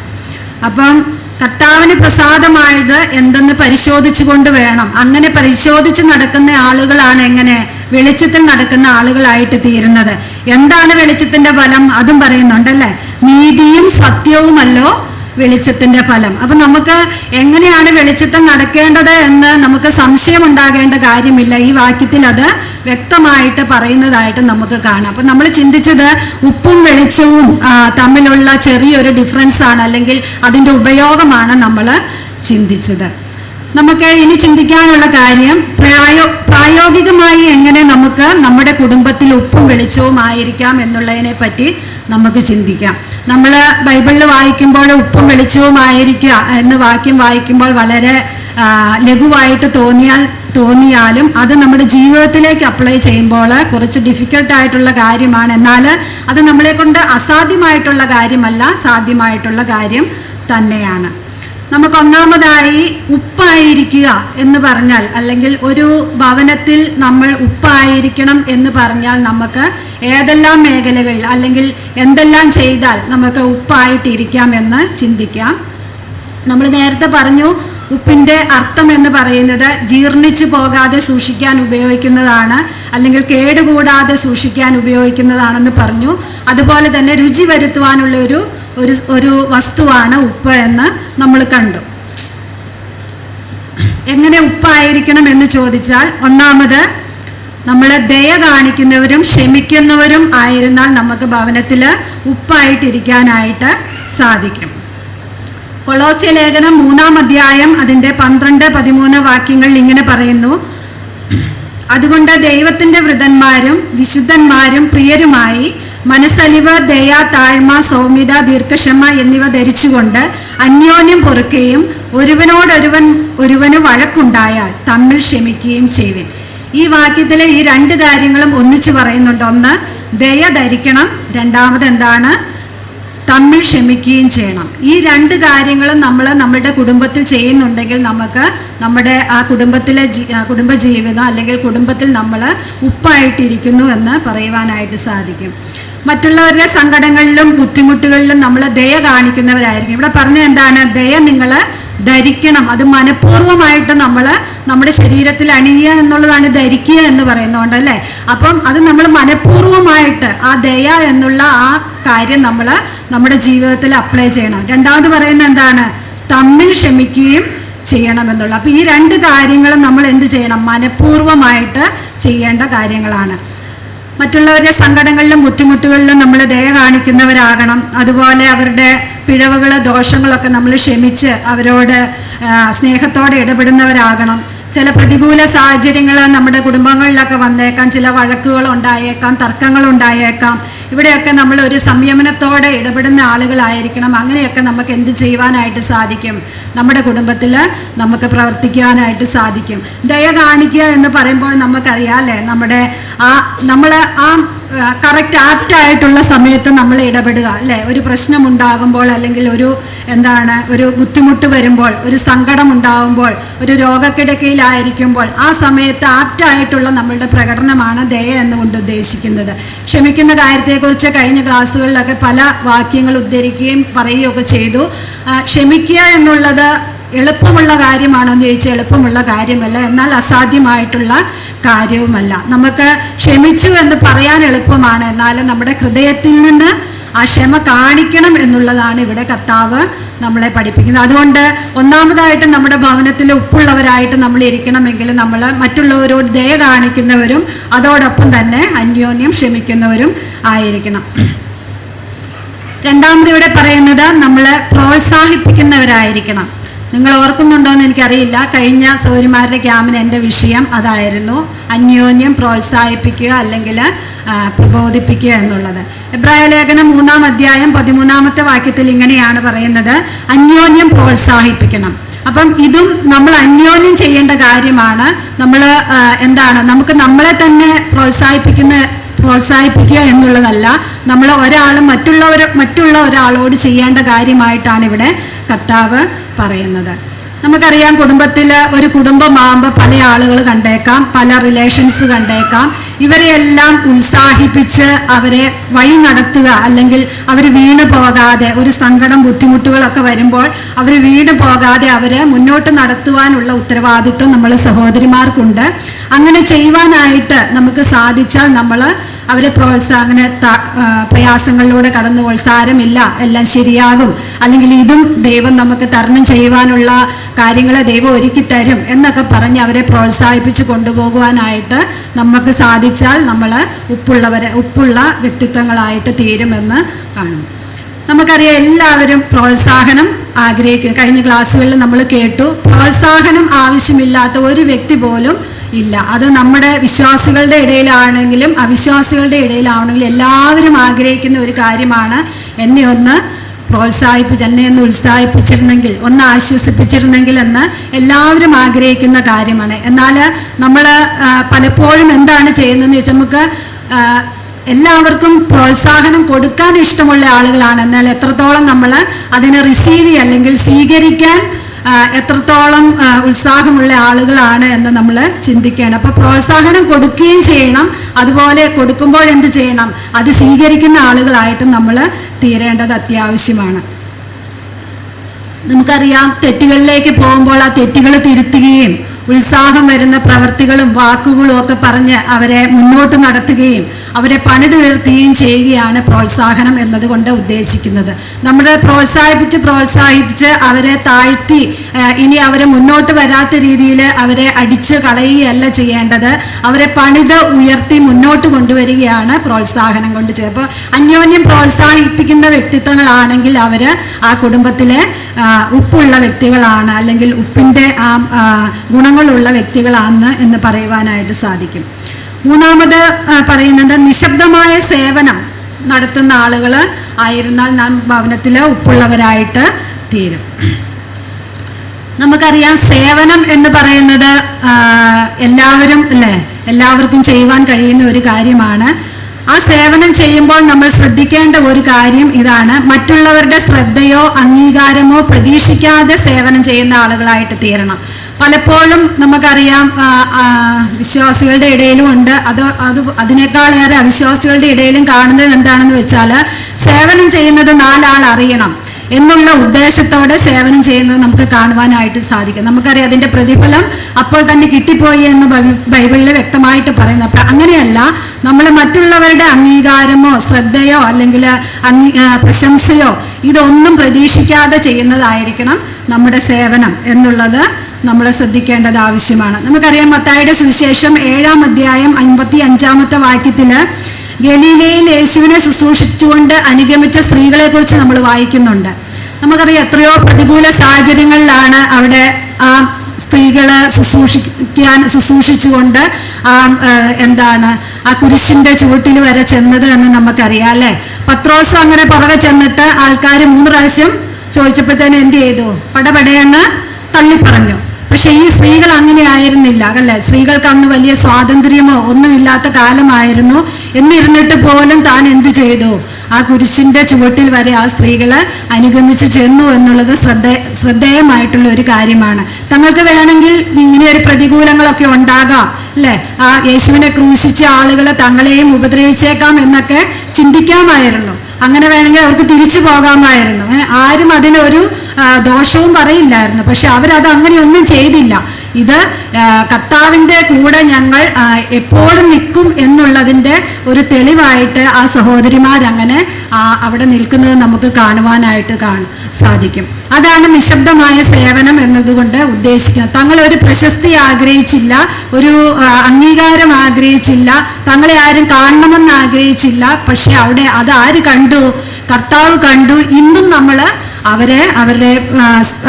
അപ്പം കർത്താവിന് പ്രസാദമായത് എന്തെന്ന് പരിശോധിച്ചുകൊണ്ട് വേണം. അങ്ങനെ പരിശോധിച്ച് നടക്കുന്ന ആളുകളാണ് എങ്ങനെ വെളിച്ചത്തിൽ നടക്കുന്ന ആളുകളായിട്ട് തീരുന്നത്. എന്താണ് വെളിച്ചത്തിന്റെ ഫലം? അതും പറയുന്നുണ്ടല്ലേ, നീതിയും സത്യവുമല്ലോ വെളിച്ചത്തിന്റെ ഫലം. അപ്പൊ നമുക്ക് എങ്ങനെയാണ് വെളിച്ചത്തിൽ നടക്കേണ്ടത് എന്ന് നമുക്ക് സംശയം ഉണ്ടാകേണ്ട കാര്യമില്ല. ഈ വാക്യത്തിൽ അത് വ്യക്തമായിട്ട് പറയുന്നതായിട്ട് നമുക്ക് കാണാം. അപ്പൊ നമ്മൾ ചിന്തിച്ചത് ഉപ്പും വെളിച്ചവും തമ്മിലുള്ള ചെറിയൊരു ഡിഫറൻസ് ആണ്, അല്ലെങ്കിൽ അതിൻ്റെ ഉപയോഗമാണ് നമ്മൾ ചിന്തിച്ചത്. നമുക്ക് ഇനി ചിന്തിക്കാനുള്ള കാര്യം പ്രായോഗികമായി എങ്ങനെ നമുക്ക് നമ്മുടെ കുടുംബത്തിൽ ഉപ്പും വെളിച്ചവും ആയിരിക്കാം എന്നുള്ളതിനെ പറ്റി നമുക്ക് ചിന്തിക്കാം. നമ്മൾ ബൈബിളിൽ വായിക്കുമ്പോൾ ഉപ്പും വെളിച്ചവും ആയിരിക്കുക എന്ന് വാക്യം വായിക്കുമ്പോൾ വളരെ ലഘുവായിട്ട് തോന്നിയാലും അത് നമ്മുടെ ജീവിതത്തിലേക്ക് അപ്ലൈ ചെയ്യുമ്പോൾ കുറച്ച് ഡിഫിക്കൽട്ടായിട്ടുള്ള കാര്യമാണ്. എന്നാൽ അത് നമ്മളെ കൊണ്ട് അസാധ്യമായിട്ടുള്ള കാര്യമല്ല, സാധ്യമായിട്ടുള്ള കാര്യം തന്നെയാണ്. നമുക്ക് ഒന്നാമതായി ഉപ്പായിരിക്കുക എന്ന് പറഞ്ഞാൽ, അല്ലെങ്കിൽ ഒരു ഭവനത്തിൽ നമ്മൾ ഉപ്പായിരിക്കണം എന്ന് പറഞ്ഞാൽ നമുക്ക് ഏതെല്ലാം മേഖലകളിൽ അല്ലെങ്കിൽ എന്തെല്ലാം ചെയ്താൽ നമുക്ക് ഉപ്പായിട്ടിരിക്കാം എന്ന് ചിന്തിക്കാം. നമ്മൾ നേരത്തെ പറഞ്ഞു, ഉപ്പിൻ്റെ അർത്ഥം എന്ന് പറയുന്നത് ജീർണിച്ചു പോകാതെ സൂക്ഷിക്കാൻ ഉപയോഗിക്കുന്നതാണ്, അല്ലെങ്കിൽ കേടുകൂടാതെ സൂക്ഷിക്കാൻ ഉപയോഗിക്കുന്നതാണെന്ന് പറഞ്ഞു. അതുപോലെ തന്നെ രുചി വരുത്തുവാനുള്ള ഒരു വസ്തുവാണ് ഉപ്പ് എന്ന് നമ്മൾ കണ്ടു. എങ്ങനെ ഉപ്പായിരിക്കണം എന്ന് ചോദിച്ചാൽ, ഒന്നാമത് നമ്മൾ ദയ കാണിക്കുന്നവരും ക്ഷമിക്കുന്നവരും ആയിരുന്നാൽ നമുക്ക് ഭവനത്തിൽ ഉപ്പായിട്ടിരിക്കാനായിട്ട് സാധിക്കും. കൊളോസ്യ ലേഖനം 3-ാം അധ്യായം അതിൻ്റെ 12-13 വാക്യങ്ങളിൽ ഇങ്ങനെ പറയുന്നു, അതുകൊണ്ട് ദൈവത്തിൻ്റെ വൃതന്മാരും വിശുദ്ധന്മാരും പ്രിയരുമായി മനസ്സലിവ്, ദയ, താഴ്മ, സൗമ്യത, ദീർഘക്ഷമ എന്നിവ ധരിച്ചുകൊണ്ട് അന്യോന്യം പൊറുക്കുകയും ഒരുവന് വഴക്കുണ്ടായാൽ തമ്മിൽ ക്ഷമിക്കുകയും ചെയ്യുവിൻ. ഈ വാക്യത്തിൽ ഈ 2 കാര്യങ്ങളും ഒന്നിച്ച് പറയുന്നുണ്ട്. ഒന്ന്, ദയ ധരിക്കണം. രണ്ടാമത് എന്താണ്? തമ്മിൽ ക്ഷമിക്കുകയും ചെയ്യണം. ഈ 2 കാര്യങ്ങളും നമ്മൾ നമ്മുടെ കുടുംബത്തിൽ ചെയ്യുന്നുണ്ടെങ്കിൽ നമുക്ക് നമ്മുടെ ആ കുടുംബജീവിതം അല്ലെങ്കിൽ കുടുംബത്തിൽ നമ്മൾ ഉപ്പായിട്ടിരിക്കുന്നു എന്ന് പറയുവാനായിട്ട് സാധിക്കും. മറ്റുള്ളവരുടെ സങ്കടങ്ങളിലും ബുദ്ധിമുട്ടുകളിലും നമ്മൾ ദയ കാണിക്കുന്നവരായിരിക്കും. ഇവിടെ പറഞ്ഞത് എന്താണ്? ദയ നിങ്ങൾ ധരിക്കണം. അത് മനഃപൂർവ്വമായിട്ട് നമ്മൾ നമ്മുടെ ശരീരത്തിൽ അണിയുക എന്നുള്ളതാണ് ധരിക്കുക എന്ന് പറയുന്നതുകൊണ്ട് അല്ലേ. അപ്പം അത് നമ്മൾ മനഃപൂർവ്വമായിട്ട് ആ ദയ എന്നുള്ള ആ കാര്യം നമ്മൾ നമ്മുടെ ജീവിതത്തിൽ അപ്ലൈ ചെയ്യണം. രണ്ടാമത് പറയുന്നത് എന്താണ്? തമ്മിൽ ക്ഷമിക്കുകയും ചെയ്യണമെന്നുള്ള. അപ്പോൾ ഈ 2 കാര്യങ്ങളും നമ്മൾ എന്ത് ചെയ്യണം? മനഃപൂർവ്വമായിട്ട് ചെയ്യേണ്ട കാര്യങ്ങളാണ്. മറ്റുള്ളവരുടെ സങ്കടങ്ങളിലും ബുദ്ധിമുട്ടുകളിലും നമ്മൾ ദയ കാണിക്കുന്നവരാകണം. അതുപോലെ അവരുടെ പിഴവുകൾ ദോഷങ്ങളൊക്കെ നമ്മൾ ക്ഷമിച്ച് അവരോട് സ്നേഹത്തോടെ ഇടപെടുന്നവരാകണം. ചില പ്രതികൂല സാഹചര്യങ്ങൾ നമ്മുടെ കുടുംബങ്ങളിലൊക്കെ വന്നേക്കാം, ചില വഴക്കുകൾ ഉണ്ടായേക്കാം, തർക്കങ്ങൾ ഉണ്ടായേക്കാം. ഇവിടെയൊക്കെ നമ്മൾ ഒരു സംയമനത്തോടെ ഇടപെടുന്ന ആളുകളായിരിക്കണം. അങ്ങനെയൊക്കെ നമുക്ക് എന്ത് ചെയ്യുവാനായിട്ട് സാധിക്കും? നമ്മുടെ കുടുംബത്തിൽ നമുക്ക് പ്രവർത്തിക്കുവാനായിട്ട് സാധിക്കും. ദയ കാണിക്കുക എന്ന് പറയുമ്പോൾ നമുക്കറിയാം അല്ലേ, നമ്മൾ കറക്റ്റ് ആപ്റ്റായിട്ടുള്ള സമയത്ത് നമ്മൾ ഇടപെടുക അല്ലേ. ഒരു പ്രശ്നമുണ്ടാകുമ്പോൾ അല്ലെങ്കിൽ ഒരു ബുദ്ധിമുട്ട് വരുമ്പോൾ, ഒരു സങ്കടം ഉണ്ടാകുമ്പോൾ, ഒരു രോഗക്കിടക്കയിലായിരിക്കുമ്പോൾ ആ സമയത്ത് ആപ്റ്റായിട്ടുള്ള നമ്മളുടെ പ്രകടനമാണ് ദയ എന്നുകൊണ്ട് ഉദ്ദേശിക്കുന്നത്. ക്ഷമിക്കുന്ന കാര്യത്തെക്കുറിച്ച് കഴിഞ്ഞ ക്ലാസ്സുകളിലൊക്കെ പല വാക്യങ്ങൾ ഉദ്ധരിക്കുകയും പറയുകയൊക്കെ ചെയ്തു. ക്ഷമിക്കുക എന്നുള്ളത് എളുപ്പമുള്ള കാര്യമാണോ എന്ന് ചോദിച്ചാൽ എളുപ്പമുള്ള കാര്യമല്ല, എന്നാൽ അസാധ്യമായിട്ടുള്ള കാര്യവുമല്ല. നമുക്ക് ക്ഷമിച്ചു എന്ന് പറയാൻ എളുപ്പമാണ്, എന്നാലും നമ്മുടെ ഹൃദയത്തിൽ നിന്ന് ആ ക്ഷമ കാണിക്കണം എന്നുള്ളതാണ് ഇവിടെ കർത്താവ് നമ്മളെ പഠിപ്പിക്കുന്നത്. അതുകൊണ്ട് ഒന്നാമതായിട്ട് നമ്മുടെ ഭവനത്തിൽ ഉപ്പുള്ളവരായിട്ട് നമ്മൾ ഇരിക്കണമെങ്കിൽ നമ്മൾ മറ്റുള്ളവരോട് ദയ കാണിക്കുന്നവരും അതോടൊപ്പം തന്നെ അന്യോന്യം ക്ഷമിക്കുന്നവരും ആയിരിക്കണം. രണ്ടാമത് ഇവിടെ പറയുന്നത് നമ്മൾ പ്രോത്സാഹിപ്പിക്കുന്നവരായിരിക്കണം. നിങ്ങൾ ഓർക്കുന്നുണ്ടോ എന്ന് എനിക്കറിയില്ല, കഴിഞ്ഞ സൗര്യമാരുടെ ക്യാമ്പിന് എൻ്റെ വിഷയം അതായിരുന്നു, അന്യോന്യം പ്രോത്സാഹിപ്പിക്കുക അല്ലെങ്കിൽ പ്രബോധിപ്പിക്കുക എന്നുള്ളത്. എബ്രായ ലേഖനം 3-ാം അധ്യായം 13-ാമത്തെ വാക്യത്തിൽ ഇങ്ങനെയാണ് പറയുന്നത്, അന്യോന്യം പ്രോത്സാഹിപ്പിക്കണം. അപ്പം ഇതും നമ്മൾ അന്യോന്യം ചെയ്യേണ്ട കാര്യമാണ്. നമ്മൾ നമുക്ക് നമ്മളെ തന്നെ പ്രോത്സാഹിപ്പിക്കുക എന്നുള്ളതല്ല, നമ്മൾ മറ്റുള്ള ഒരാളോട് ചെയ്യേണ്ട കാര്യമായിട്ടാണ് ഇവിടെ കർത്താവ് പറയുന്നത്. നമുക്കറിയാം, കുടുംബത്തിൽ ഒരു കുടുംബമാകുമ്പോൾ പല ആളുകൾ കണ്ടേക്കാം, പല റിലേഷൻസ് കണ്ടേക്കാം. ഇവരെയെല്ലാം ഉത്സാഹിപ്പിച്ച് അവരെ വഴി നടത്തുക, അല്ലെങ്കിൽ അവർ വീണ് പോകാതെ, ഒരു സങ്കടം ബുദ്ധിമുട്ടുകളൊക്കെ വരുമ്പോൾ അവർ വീണ് പോകാതെ അവരെ മുന്നോട്ട് നടത്തുവാനുള്ള ഉത്തരവാദിത്വം നമ്മൾ സഹോദരിമാർക്കുണ്ട്. അങ്ങനെ ചെയ്യുവാനായിട്ട് നമുക്ക് സാധിച്ചാൽ നമ്മൾ അവരെ അങ്ങനെ പ്രയാസങ്ങളിലൂടെ കടന്നു സാരമില്ല, എല്ലാം ശരിയാകും, അല്ലെങ്കിൽ ഇതും ദൈവം നമുക്ക് തരണം ചെയ്യുവാനുള്ള കാര്യങ്ങളെ ദൈവം ഒരുക്കി തരും എന്നൊക്കെ പറഞ്ഞ് അവരെ പ്രോത്സാഹിപ്പിച്ച് കൊണ്ടുപോകുവാനായിട്ട് നമുക്ക് സാധിച്ചാൽ നമ്മൾ ഉപ്പുള്ള വ്യക്തിത്വങ്ങളായിട്ട് തീരുമെന്ന് കാണും. നമുക്കറിയാം, എല്ലാവരും പ്രോത്സാഹനം ആഗ്രഹിക്കും. കഴിഞ്ഞ ക്ലാസ്സുകളിൽ നമ്മൾ കേട്ടു, പ്രോത്സാഹനം ആവശ്യമില്ലാത്ത ഒരു വ്യക്തി പോലും ഇല്ല. അത് നമ്മുടെ വിശ്വാസികളുടെ ഇടയിലാണെങ്കിലും അവിശ്വാസികളുടെ ഇടയിലാണെങ്കിലും എല്ലാവരും ആഗ്രഹിക്കുന്ന ഒരു കാര്യമാണ്, എന്നെ ഒന്ന് ഉത്സാഹിപ്പിച്ചിരുന്നെങ്കിൽ, ഒന്ന് ആശ്വസിപ്പിച്ചിരുന്നെങ്കിൽ എന്ന് എല്ലാവരും ആഗ്രഹിക്കുന്ന കാര്യമാണ്. എന്നാൽ നമ്മൾ പലപ്പോഴും എന്താണ് ചെയ്യുന്നതെന്ന് വെച്ചാൽ, നമുക്ക് എല്ലാവർക്കും പ്രോത്സാഹനം കൊടുക്കാൻ ഇഷ്ടമുള്ള ആളുകളാണ്, എന്നാൽ എത്രത്തോളം നമ്മൾ അതിനെ റിസീവ് അല്ലെങ്കിൽ സ്വീകരിക്കാൻ എത്രത്തോളം ഉത്സാഹമുള്ള ആളുകളാണ് എന്ന് നമ്മൾ ചിന്തിക്കണം. അപ്പോൾ പ്രോത്സാഹനം കൊടുക്കുകയും ചെയ്യണം, അതുപോലെ കൊടുക്കുമ്പോൾ എന്ത് ചെയ്യണം, അത് സ്വീകരിക്കുന്ന ആളുകളായിട്ടും നമ്മൾ തീരേണ്ടത് അത്യാവശ്യമാണ്. നമുക്കറിയാം, തെറ്റുകളിലേക്ക് പോകുമ്പോൾ ആ തെറ്റുകൾ തിരുത്തുകയും ഉത്സാഹം വരുന്ന പ്രവർത്തികളും വാക്കുകളും ഒക്കെ പറഞ്ഞ് അവരെ മുന്നോട്ട് നടത്തുകയും അവരെ പണിതുയർത്തുകയും ചെയ്യുകയാണ് പ്രോത്സാഹനം എന്നതുകൊണ്ട് ഉദ്ദേശിക്കുന്നത്. നമ്മളെ പ്രോത്സാഹിപ്പിച്ച് അവരെ താഴ്ത്തി ഇനി അവരെ മുന്നോട്ട് വരാത്ത രീതിയിൽ അവരെ അടിച്ച് കളയുകയല്ല ചെയ്യേണ്ടത്, അവരെ ഉയർത്തി മുന്നോട്ട് കൊണ്ടുവരികയാണ് പ്രോത്സാഹനം കൊണ്ട് ചെയ്യുക. അപ്പോൾ അന്യോന്യം പ്രോത്സാഹിപ്പിക്കുന്ന വ്യക്തിത്വങ്ങളാണെങ്കിൽ അവർ ആ കുടുംബത്തിലെ ഉപ്പുള്ള വ്യക്തികളാണ്, അല്ലെങ്കിൽ ഉപ്പിൻ്റെ ആ ഗുണങ്ങളുള്ള വ്യക്തികളാണ് എന്ന് പറയുവാനായിട്ട് സാധിക്കും. മൂന്നാമത് പറയുന്നത് നിശബ്ദമായ സേവനം നടത്തുന്ന ആളുകൾ ആയിരുന്നാൽ നാം ഭവനത്തിൽ ഉപ്പുള്ളവരായിട്ട് തീരും. നമുക്കറിയാം, സേവനം എന്ന് പറയുന്നത് എല്ലാവർക്കും ചെയ്യുവാൻ കഴിയുന്ന ഒരു കാര്യമാണ്. ആ സേവനം ചെയ്യുമ്പോൾ നമ്മൾ ശ്രദ്ധിക്കേണ്ട ഒരു കാര്യം ഇതാണ്, മറ്റുള്ളവരുടെ ശ്രദ്ധയോ അംഗീകാരമോ പ്രതീക്ഷിക്കാതെ സേവനം ചെയ്യുന്ന ആളുകളായിട്ട് തീരണം. പലപ്പോഴും നമുക്കറിയാം, വിശ്വാസികളുടെ ഇടയിലും ഉണ്ട്, അതിനേക്കാളേറെ അവിശ്വാസികളുടെ ഇടയിലും കാണുന്നത് എന്താണെന്ന് വെച്ചാൽ, സേവനം ചെയ്യുന്നത് 4 ആൾ അറിയണം എന്നുള്ള ഉദ്ദേശത്തോടെ സേവനം ചെയ്യുന്നത് നമുക്ക് കാണുവാനായിട്ട് സാധിക്കും. നമുക്കറിയാം, അതിൻ്റെ പ്രതിഫലം അപ്പോൾ തന്നെ കിട്ടിപ്പോയി എന്ന് ബൈബിളിൽ വ്യക്തമായിട്ട് പറയുന്നു. അപ്പം അങ്ങനെയല്ല, നമ്മൾ മറ്റുള്ളവരുടെ അംഗീകാരമോ ശ്രദ്ധയോ അല്ലെങ്കിൽ പ്രശംസയോ ഇതൊന്നും പ്രതീക്ഷിക്കാതെ ചെയ്യുന്നതായിരിക്കണം നമ്മുടെ സേവനം എന്നുള്ളത് നമ്മൾ ശ്രദ്ധിക്കേണ്ടത് ആവശ്യമാണ്. നമുക്കറിയാം, മത്തായിയുടെ സുവിശേഷം 7-ാം അധ്യായം 55-ാമത്തെ വാക്യത്തിൽ ഗലീലയിൽ യേശുവിനെ ശുശ്രൂഷിച്ചുകൊണ്ട് അനുഗമിച്ച സ്ത്രീകളെ കുറിച്ച് നമ്മൾ വായിക്കുന്നുണ്ട്. നമുക്കറിയാം എത്രയോ പ്രതികൂല സാഹചര്യങ്ങളിലാണ് അവിടെ ആ സ്ത്രീകളെ ശുശ്രൂഷിച്ചുകൊണ്ട് ആ കുരിശിന്റെ ചുവട്ടിൽ വരെ ചെന്നത് എന്ന് നമുക്കറിയാം അല്ലേ. പത്രോസ് അങ്ങനെ പുറകെ ചെന്നിട്ട് ആൾക്കാർ 3 പ്രാവശ്യം ചോദിച്ചപ്പോഴത്തേന് എന്ത് ചെയ്തു? പടപടയെന്ന് തള്ളിപ്പറഞ്ഞു. പക്ഷെ ഈ സ്ത്രീകൾ അങ്ങനെ ആയിരുന്നില്ല അല്ലേ. സ്ത്രീകൾക്ക് അന്ന് വലിയ സ്വാതന്ത്ര്യമോ ഒന്നുമില്ലാത്ത കാലമായിരുന്നു. എന്നിരുന്നിട്ട് പോലും താൻ എന്ത് ചെയ്തു? ആ കുരിശിന്റെ ചുവട്ടിൽ വരെ ആ സ്ത്രീകളെ അനുഗമിച്ച് ചെന്നു എന്നുള്ളത് ശ്രദ്ധേയമായിട്ടുള്ള ഒരു കാര്യമാണ്. തങ്ങൾക്ക് വേണമെങ്കിൽ ഇങ്ങനെ ഒരു പ്രതികൂലങ്ങളൊക്കെ ഉണ്ടാകാം അല്ലേ. ആ യേശുവിനെ ക്രൂശിച്ച ആളുകളെ തങ്ങളെയും ഉപദ്രവിച്ചേക്കാം എന്നൊക്കെ ചിന്തിക്കാമായിരുന്നു. അങ്ങനെ വേണമെങ്കിൽ അവർക്ക് തിരിച്ചു പോകാമായിരുന്നു. ആരും അതിനൊരു ദോഷവും പറയില്ലായിരുന്നു. പക്ഷെ അവരത് അങ്ങനെയൊന്നും ചെയ്തില്ല. ഇത് കർത്താവിൻ്റെ കൂടെ ഞങ്ങൾ എപ്പോഴും നിൽക്കും എന്നുള്ളതിൻ്റെ ഒരു തെളിവായിട്ട് ആ സഹോദരിമാരങ്ങനെ അവിടെ നിൽക്കുന്നത് നമുക്ക് കാണുവാനായിട്ട് സാധിക്കും. അതാണ് നിശബ്ദമായ സേവനം എന്നതുകൊണ്ട് ഉദ്ദേശിക്കുന്നത്. തങ്ങളൊരു പ്രശസ്തി ആഗ്രഹിച്ചില്ല, ഒരു അംഗീകാരം ആഗ്രഹിച്ചില്ല, തങ്ങളെ ആരും കാണണമെന്ന് ആഗ്രഹിച്ചില്ല. പക്ഷെ അവിടെ അത് ആര് കണ്ടു? കർത്താവ് കണ്ടു. ഇന്നും നമ്മൾ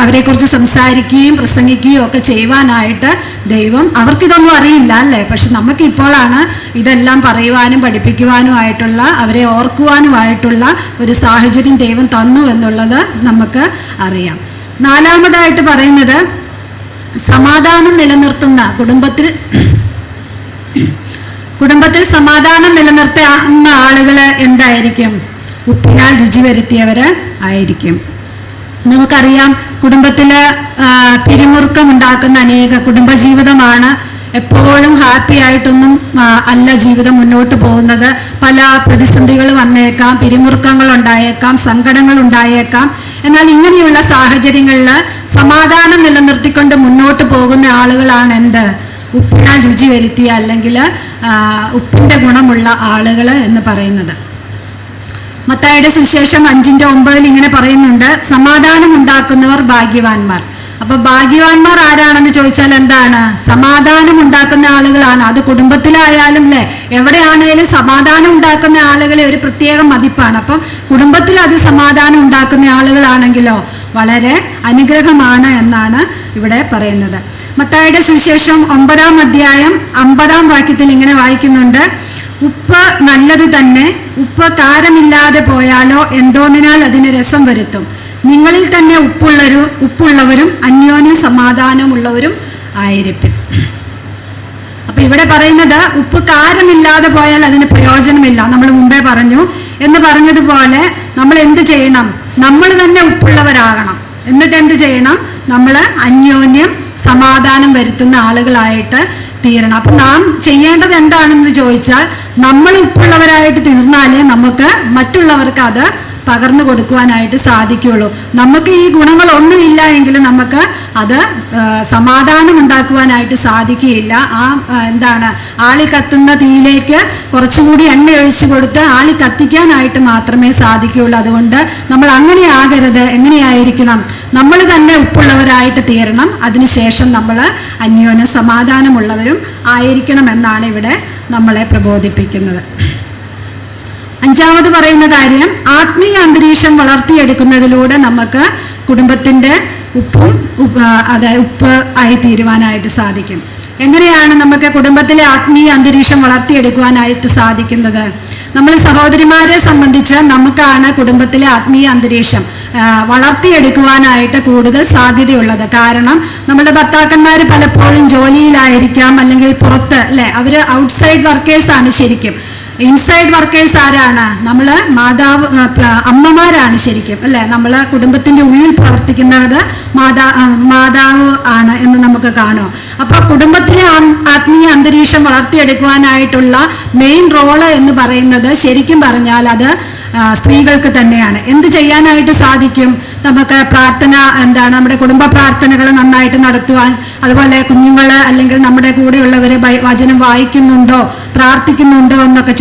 അവരെക്കുറിച്ച് സംസാരിക്കുകയും പ്രസംഗിക്കുകയും ഒക്കെ ചെയ്യുവാനായിട്ട് ദൈവം, അവർക്കിതൊന്നും അറിയില്ല അല്ലേ. പക്ഷെ നമുക്കിപ്പോഴാണ് ഇതെല്ലാം പറയുവാനും പഠിപ്പിക്കുവാനുമായിട്ടുള്ള, അവരെ ഓർക്കുവാനുമായിട്ടുള്ള ഒരു സാഹചര്യം ദൈവം തന്നു എന്നുള്ളത് നമുക്ക് അറിയാം. 4-മതായിട്ട് പറയുന്നത് സമാധാനം നിലനിർത്തുന്ന കുടുംബത്തിൽ സമാധാനം നിലനിർത്തുന്ന ആളുകൾ എന്തായിരിക്കും? ഉപ്പിനാൽ രുചി വരുത്തിയവർ ആയിരിക്കും. നമുക്കറിയാം കുടുംബത്തിൽ പിരിമുറുക്കം ഉണ്ടാക്കുന്ന അനേക കുടുംബജീവിതമാണ്. എപ്പോഴും ഹാപ്പി ആയിട്ടൊന്നും അല്ല ജീവിതം മുന്നോട്ട് പോകുന്നത്. പല പ്രതിസന്ധികൾ വന്നേക്കാം, പിരിമുറുക്കങ്ങൾ ഉണ്ടായേക്കാം, സങ്കടങ്ങൾ ഉണ്ടായേക്കാം. എന്നാൽ ഇങ്ങനെയുള്ള സാഹചര്യങ്ങളിൽ സമാധാനം നിലനിർത്തിക്കൊണ്ട് മുന്നോട്ട് പോകുന്ന ആളുകളാണ് എന്ത്? ഉപ്പിനാൽ രുചി വരുത്തിയ അല്ലെങ്കിൽ ഉപ്പിൻ്റെ ഗുണമുള്ള ആളുകൾ എന്ന് പറയുന്നത്. മത്തായിയുടെ സുവിശേഷം 5:9 ഇങ്ങനെ പറയുന്നുണ്ട്, സമാധാനം ഉണ്ടാക്കുന്നവർ ഭാഗ്യവാന്മാർ. അപ്പൊ ഭാഗ്യവാന്മാർ ആരാണെന്ന് ചോദിച്ചാൽ എന്താണ്? സമാധാനം ഉണ്ടാക്കുന്ന ആളുകളാണ്. അത് കുടുംബത്തിലായാലും അല്ലേ, എവിടെയാണേലും സമാധാനം ഉണ്ടാക്കുന്ന ആളുകളെ ഒരു പ്രത്യേക മതിപ്പാണ്. അപ്പം കുടുംബത്തിൽ അത് സമാധാനം ഉണ്ടാക്കുന്ന ആളുകളാണെങ്കിലോ വളരെ അനുഗ്രഹമാണ് എന്നാണ് ഇവിടെ പറയുന്നത്. മത്തായിയുടെ സുവിശേഷം 9-ാം അധ്യായം 50-ാം വാക്യത്തിൽ ഇങ്ങനെ വായിക്കുന്നുണ്ട്, ഉപ്പ് നല്ലത് തന്നെ, ഉപ്പ് കാരമില്ലാതെ പോയാലോ എന്തോന്നിനാൽ അതിന് രസം വരുത്തും. നിങ്ങളിൽ തന്നെ ഉപ്പുള്ളവരും അന്യോന്യ സമാധാനമുള്ളവരും ആയിരിക്കും. അപ്പൊ ഇവിടെ പറയുന്നത് ഉപ്പ് കാരമില്ലാതെ പോയാൽ അതിന് പ്രയോജനമില്ല. നമ്മൾ മുമ്പേ പറഞ്ഞു എന്ന് പറഞ്ഞതുപോലെ നമ്മൾ എന്ത് ചെയ്യണം? നമ്മൾ തന്നെ ഉപ്പുള്ളവരാകണം. എന്നിട്ട് എന്ത് ചെയ്യണം? നമ്മൾ അന്യോന്യം സമാധാനം വരുത്തുന്ന ആളുകളായിട്ട് തീരണം. അപ്പം നാം ചെയ്യേണ്ടത് എന്താണെന്ന് ചോദിച്ചാൽ, നമ്മൾ ഉപ്പുള്ളവരായിട്ട് തീർന്നാലേ നമുക്ക് മറ്റുള്ളവർക്ക് അത് പകർന്നു കൊടുക്കുവാനായിട്ട് സാധിക്കുകയുള്ളൂ. നമുക്ക് ഈ ഗുണങ്ങളൊന്നുമില്ല എങ്കിലും നമുക്ക് അത് സമാധാനം ഉണ്ടാക്കുവാനായിട്ട് സാധിക്കുകയില്ല. ആളി കത്തുന്ന തീയിലേക്ക് കുറച്ചുകൂടി എണ്ണ ഒഴിച്ചു കൊടുത്ത് ആളി കത്തിക്കാനായിട്ട് മാത്രമേ സാധിക്കുകയുള്ളൂ. അതുകൊണ്ട് നമ്മൾ അങ്ങനെ ആകരുത്. എങ്ങനെയായിരിക്കണം? നമ്മൾ തന്നെ ഉപ്പുള്ളവരായിട്ട് തീരണം. അതിനുശേഷം നമ്മൾ അന്യോന്യ സമാധാനമുള്ളവരും ആയിരിക്കണം എന്നാണ് ഇവിടെ നമ്മളെ പ്രബോധിപ്പിക്കുന്നത്. 5-മത് പറയുന്ന കാര്യം, ആത്മീയ അന്തരീക്ഷം വളർത്തിയെടുക്കുന്നതിലൂടെ നമുക്ക് കുടുംബത്തിൻ്റെ ഉപ്പ് ആയി തീരുവാനായിട്ട് സാധിക്കും. എങ്ങനെയാണ് നമുക്ക് കുടുംബത്തിലെ ആത്മീയ അന്തരീക്ഷം വളർത്തിയെടുക്കുവാനായിട്ട് സാധിക്കുന്നത്? നമ്മൾ സഹോദരിമാരെ സംബന്ധിച്ച് നമുക്കാണ് കുടുംബത്തിലെ ആത്മീയ അന്തരീക്ഷം വളർത്തിയെടുക്കുവാനായിട്ട് കൂടുതൽ സാധ്യതയുള്ളത്. കാരണം നമ്മുടെ ഭർത്താക്കന്മാർ പലപ്പോഴും ജോലിയിലായിരിക്കാം, അല്ലെങ്കിൽ പുറത്ത് അല്ലേ, അവർ ഔട്ട്സൈഡ് വർക്കേഴ്സാണ്. ശരിക്കും ഇൻസൈഡ് വർക്കേഴ്സ് ആരാണ്? നമ്മൾ അമ്മമാരാണ് ശരിക്കും അല്ലേ. നമ്മൾ കുടുംബത്തിൻ്റെ ഉള്ളിൽ പ്രവർത്തിക്കുന്നത് മാതാവ് ആണ് എന്ന് നമുക്ക് കാണും. അപ്പോൾ കുടുംബത്തിലെ ആത്മീയ അന്തരീക്ഷം വളർത്തിയെടുക്കുവാനായിട്ടുള്ള മെയിൻ റോള് എന്ന് പറയുന്നത് ശരിക്കും പറഞ്ഞാൽ അത് സ്ത്രീകൾക്ക് തന്നെയാണ്. എന്ത് ചെയ്യാനായിട്ട് സാധിക്കും? നമുക്ക് പ്രാർത്ഥന നമ്മുടെ കുടുംബ പ്രാർത്ഥനകൾ നന്നായിട്ട് നടത്തുവാൻ, അതുപോലെ കുഞ്ഞുങ്ങൾ അല്ലെങ്കിൽ നമ്മുടെ കൂടെയുള്ളവരെ വചനം വായിക്കുന്നുണ്ടോ, പ്രാർത്ഥിക്കുന്നുണ്ടോ എന്നൊക്കെ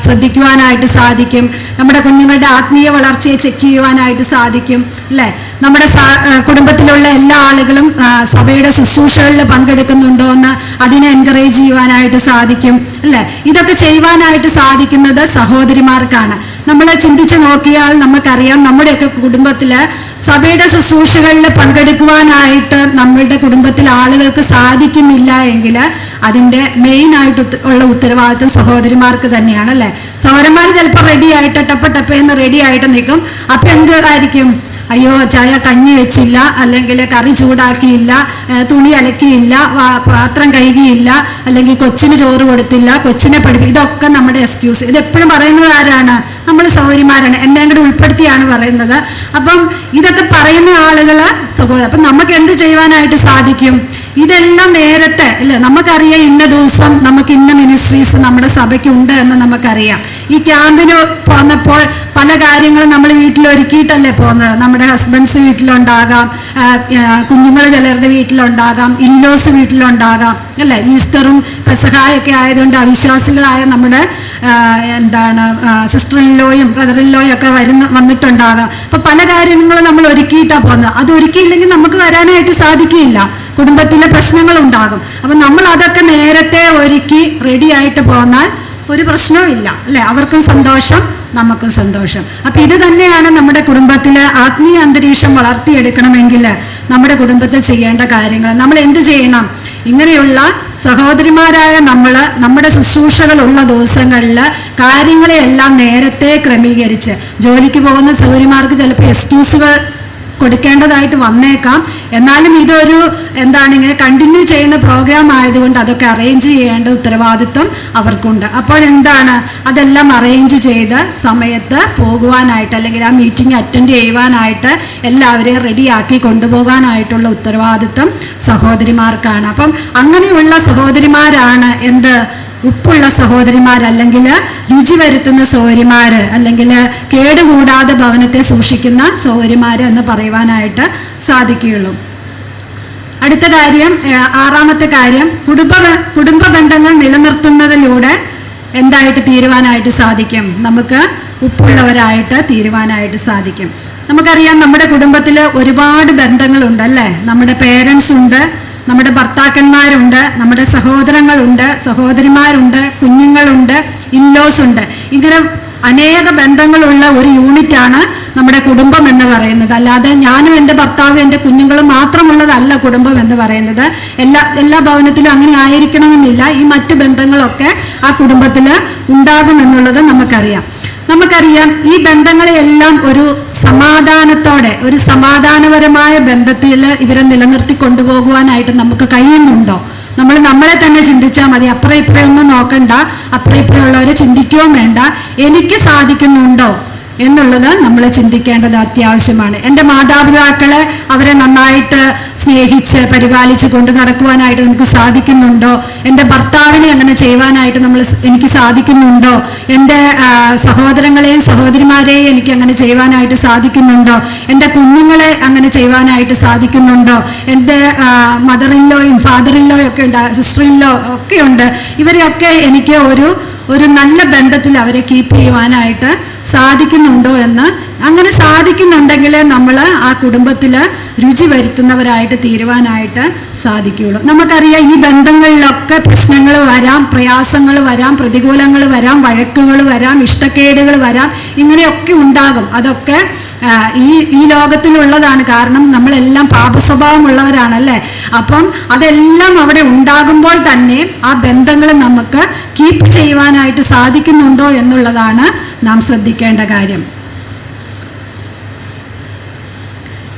ശ്രദ്ധിക്കുവാനായിട്ട് സാധിക്കും. നമ്മുടെ കുഞ്ഞുങ്ങളുടെ ആത്മീയ വളർച്ചയെ ചെക്ക് ചെയ്യുവാനായിട്ട് സാധിക്കും അല്ലേ. നമ്മുടെ കുടുംബത്തിലുള്ള എല്ലാ ആളുകളും സഭയുടെ ശുശ്രൂഷകളിൽ പങ്കെടുക്കുന്നുണ്ടോ എന്ന് അതിനെ എൻകറേജ് ചെയ്യുവാനായിട്ട് സാധിക്കും അല്ലേ. ഇതൊക്കെ ചെയ്യുവാനായിട്ട് സാധിക്കുന്നത് സഹോദരിമാർക്കാണ്. നമ്മൾ ചിന്തിച്ച് നോക്കിയാൽ നമുക്കറിയാം, നമ്മുടെയൊക്കെ കുടുംബത്തിൽ സഭയുടെ ശുശ്രൂഷകളിൽ പങ്കെടുക്കുവാനായിട്ട് നമ്മളുടെ കുടുംബത്തിലെ ആളുകൾക്ക് സാധിക്കുന്നില്ല എങ്കിൽ അതിൻ്റെ മെയിനായിട്ട് ഉള്ള ഉത്തരവാദിത്വം സഹോദരിമാർക്ക് തന്നെയാണ് അല്ലേ. സഹോദരന്മാർ ചിലപ്പോൾ റെഡി ആയിട്ട് ടപ്പേന്ന് റെഡി ആയിട്ട് നിൽക്കും. അപ്പം എന്തായിരിക്കും, അയ്യോ ചായ കഞ്ഞി വെച്ചില്ല, അല്ലെങ്കിൽ കറി ചൂടാക്കിയില്ല, തുണി അലക്കിയില്ല, പാത്രം കഴുകിയില്ല, അല്ലെങ്കിൽ കൊച്ചിന് ചോറ് കൊടുത്തില്ല, കൊച്ചിനെ ഇതൊക്കെ നമ്മുടെ എക്സ്ക്യൂസ്. ഇതെപ്പോഴും പറയുന്നത് ആരാണ്? നമ്മൾ സഹോദരിമാരാണ്. എന്നെ അങ്ങോട്ട് ഉൾപ്പെടുത്തിയാണ് പറയുന്നത്. അപ്പം ഇതൊക്കെ പറയുന്ന ആളുകൾ സഹോദരൻ. അപ്പം നമുക്ക് എന്ത് ചെയ്യുവാനായിട്ട് സാധിക്കും? ഇതെല്ലാം നേരത്തെ അല്ലേ, നമുക്കറിയാം ഇന്ന ദിവസം നമുക്ക് ഇന്ന മിനിസ്ട്രീസ് നമ്മുടെ സഭയ്ക്കുണ്ട് എന്ന് നമുക്കറിയാം. ഈ ക്യാമ്പിന് പോന്നപ്പോൾ പല കാര്യങ്ങളും നമ്മൾ വീട്ടിലൊരുക്കിയിട്ടല്ലേ പോകുന്നത്. നമ്മുടെ ഹസ്ബൻഡ്സ് വീട്ടിലുണ്ടാകാം, കുഞ്ഞുങ്ങൾ ചിലരുടെ വീട്ടിലുണ്ടാകാം, ഇല്ലോസ് വീട്ടിലുണ്ടാകാം അല്ലേ. ഈസ്റ്ററും പെസഹായൊക്കെ ആയതുകൊണ്ട് അവിശ്വാസികളായ നമ്മുടെ സിസ്റ്റർ ഇൻലോയും ബ്രദർ ഇൻലോയും ഒക്കെ വന്നിട്ടുണ്ടാകാം. അപ്പം പല കാര്യങ്ങളും നമ്മൾ ഒരുക്കിയിട്ടാണ് പോകുന്നത്. അത് ഒരുക്കിയില്ലെങ്കിൽ നമുക്ക് വരാനായിട്ട് സാധിക്കില്ല, കുടുംബത്തിലെ പ്രശ്നങ്ങൾ ഉണ്ടാകും. അപ്പം നമ്മൾ അതൊക്കെ നേരത്തെ ഒരുക്കി റെഡി ആയിട്ട് പോന്നാൽ ഒരു പ്രശ്നവും ഇല്ല അല്ലേ. അവർക്കും സന്തോഷം, നമുക്കും സന്തോഷം. അപ്പം ഇത് തന്നെയാണ് നമ്മുടെ കുടുംബത്തിൽ ആത്മീയ അന്തരീക്ഷം വളർത്തിയെടുക്കണമെങ്കിൽ നമ്മുടെ കുടുംബത്തിൽ ചെയ്യേണ്ട കാര്യങ്ങൾ. നമ്മൾ എന്ത് ചെയ്യണം? ഇങ്ങനെയുള്ള സഹോദരിമാരായ നമ്മുടെ ശുശ്രൂഷകളുള്ള ദിവസങ്ങളിൽ കാര്യങ്ങളെല്ലാം നേരത്തെ ക്രമീകരിച്ച്, ജോലിക്ക് പോകുന്ന സഹോദരിമാർക്ക് ചിലപ്പോൾ എക്സ്ക്യൂസുകൾ കൊടുക്കേണ്ടതായിട്ട് വന്നേക്കാം. എന്നാലും ഇതൊരു ഇങ്ങനെ കണ്ടിന്യൂ ചെയ്യുന്ന പ്രോഗ്രാം ആയതുകൊണ്ട് അതൊക്കെ അറേഞ്ച് ചെയ്യേണ്ട ഉത്തരവാദിത്വം അവർക്കുണ്ട്. അപ്പോൾ അതെല്ലാം അറേഞ്ച് ചെയ്ത് സമയത്ത് പോകുവാനായിട്ട്, അല്ലെങ്കിൽ ആ മീറ്റിംഗ് അറ്റൻഡ് ചെയ്യുവാനായിട്ട് എല്ലാവരെയും റെഡിയാക്കി കൊണ്ടുപോകാനായിട്ടുള്ള ഉത്തരവാദിത്വം സഹോദരിമാർക്കാണ്. അപ്പം അങ്ങനെയുള്ള സഹോദരിമാരാണ് ഉപ്പുള്ള സഹോദരിമാർ, അല്ലെങ്കിൽ രുചി വരുത്തുന്ന സഹോദരിമാർ, അല്ലെങ്കിൽ കേടുകൂടാതെ ഭവനത്തെ സൂക്ഷിക്കുന്ന സഹോദരിമാർ എന്ന് പറയുവാനായിട്ട് സാധിക്കുകയുള്ളൂ. അടുത്ത കാര്യം, ആറാമത്തെ കാര്യം, കുടുംബ ബന്ധങ്ങൾ നിലനിർത്തുന്നതിലൂടെ എന്തായിട്ട് തീരുവാനായിട്ട് സാധിക്കും? നമുക്ക് ഉപ്പുള്ളവരായിട്ട് തീരുവാനായിട്ട് സാധിക്കും. നമുക്കറിയാം, നമ്മുടെ കുടുംബത്തിൽ ഒരുപാട് ബന്ധങ്ങളുണ്ട് അല്ലേ. നമ്മുടെ പേരൻസ് ഉണ്ട്, നമ്മുടെ ഭർത്താക്കന്മാരുണ്ട്, നമ്മുടെ സഹോദരങ്ങളുണ്ട്, സഹോദരിമാരുണ്ട്, കുഞ്ഞുങ്ങളുണ്ട്, ഇല്ലോസ് ഉണ്ട്. ഇങ്ങനെ അനേക ബന്ധങ്ങളുള്ള ഒരു യൂണിറ്റാണ് നമ്മുടെ കുടുംബം എന്ന് പറയുന്നത്. അല്ലാതെ ഞാനും എൻ്റെ ഭർത്താവും എൻ്റെ കുഞ്ഞുങ്ങളും മാത്രമുള്ളതല്ല കുടുംബം എന്ന് പറയുന്നത്. എല്ലാ ഭവനത്തിലും അങ്ങനെ ആയിരിക്കണമെന്നില്ല. ഈ മറ്റു ബന്ധങ്ങളൊക്കെ ആ കുടുംബത്തിൽ ഉണ്ടാകുമെന്നുള്ളത് നമുക്കറിയാം. ഈ ബന്ധങ്ങളെല്ലാം ഒരു സമാധാനത്തോടെ, ഒരു സമാധാനപരമായ ബന്ധത്തിൽ ഇവരെ നിലനിർത്തി കൊണ്ടുപോകുവാനായിട്ട് നമുക്ക് കഴിയുന്നുണ്ടോ? നമ്മളെ തന്നെ ചിന്തിച്ചാൽ മതി. അപ്പുറം ഇപ്പുറയൊന്നും നോക്കണ്ട, അപ്പുറം ഇപ്പുറമുള്ളവരെ ചിന്തിക്കുകയും വേണ്ട. എനിക്ക് സാധിക്കുന്നുണ്ടോ എന്നുള്ളത് നമ്മൾ ചിന്തിക്കേണ്ടത് അത്യാവശ്യമാണ്. എൻ്റെ മാതാപിതാക്കളെ അവരെ നന്നായിട്ട് സ്നേഹിച്ച് പരിപാലിച്ച് കൊണ്ടു നടക്കുവാനായിട്ട് നമുക്ക് സാധിക്കുന്നുണ്ടോ? എൻ്റെ ഭർത്താവിനെ അങ്ങനെ ചെയ്യുവാനായിട്ട് എനിക്ക് സാധിക്കുന്നുണ്ടോ? എൻ്റെ സഹോദരങ്ങളെയും സഹോദരിമാരെയും എനിക്ക് അങ്ങനെ ചെയ്യുവാനായിട്ട് സാധിക്കുന്നുണ്ടോ? എൻ്റെ കുഞ്ഞുങ്ങളെ അങ്ങനെ ചെയ്യുവാനായിട്ട് സാധിക്കുന്നുണ്ടോ? എൻ്റെ മദർ ഇൻലോയും ഫാദർ ഇൻലോയും ഒക്കെ ഉണ്ട്, സിസ്റ്റർ ഇൻലോ ഒക്കെ ഉണ്ട്. ഇവരെയൊക്കെ എനിക്ക് ഒരു നല്ല ബന്ധത്തിൽ അവരെ കീപ്പ് ചെയ്യുവാനായിട്ട് സാധിക്കുന്നുണ്ടോ എന്ന്. അങ്ങനെ സാധിക്കുന്നുണ്ടെങ്കിൽ നമ്മൾ ആ കുടുംബത്തിൽ രുചി വരുത്തുന്നവരായിട്ട് തീരുവാനായിട്ട് സാധിക്കുകയുള്ളൂ. നമുക്കറിയാം, ഈ ബന്ധങ്ങളിലൊക്കെ പ്രശ്നങ്ങൾ വരാം, പ്രയാസങ്ങൾ വരാം, പ്രതികൂലങ്ങൾ വരാം, വഴക്കുകൾ വരാം, ഇഷ്ടക്കേടുകൾ വരാം, ഇങ്ങനെയൊക്കെ ഉണ്ടാകും. അതൊക്കെ ഈ ലോകത്തിലുള്ളതാണ്. കാരണം നമ്മളെല്ലാം പാപസ്വഭാവമുള്ളവരാണല്ലേ. അപ്പം അതെല്ലാം അവിടെ ഉണ്ടാകുമ്പോൾ തന്നെ ആ ബന്ധങ്ങൾ നമുക്ക് കീപ്പ് ചെയ്യുവാനായിട്ട് സാധിക്കുന്നുണ്ടോ എന്നുള്ളതാണ് നാം ശ്രദ്ധിക്കേണ്ട കാര്യം.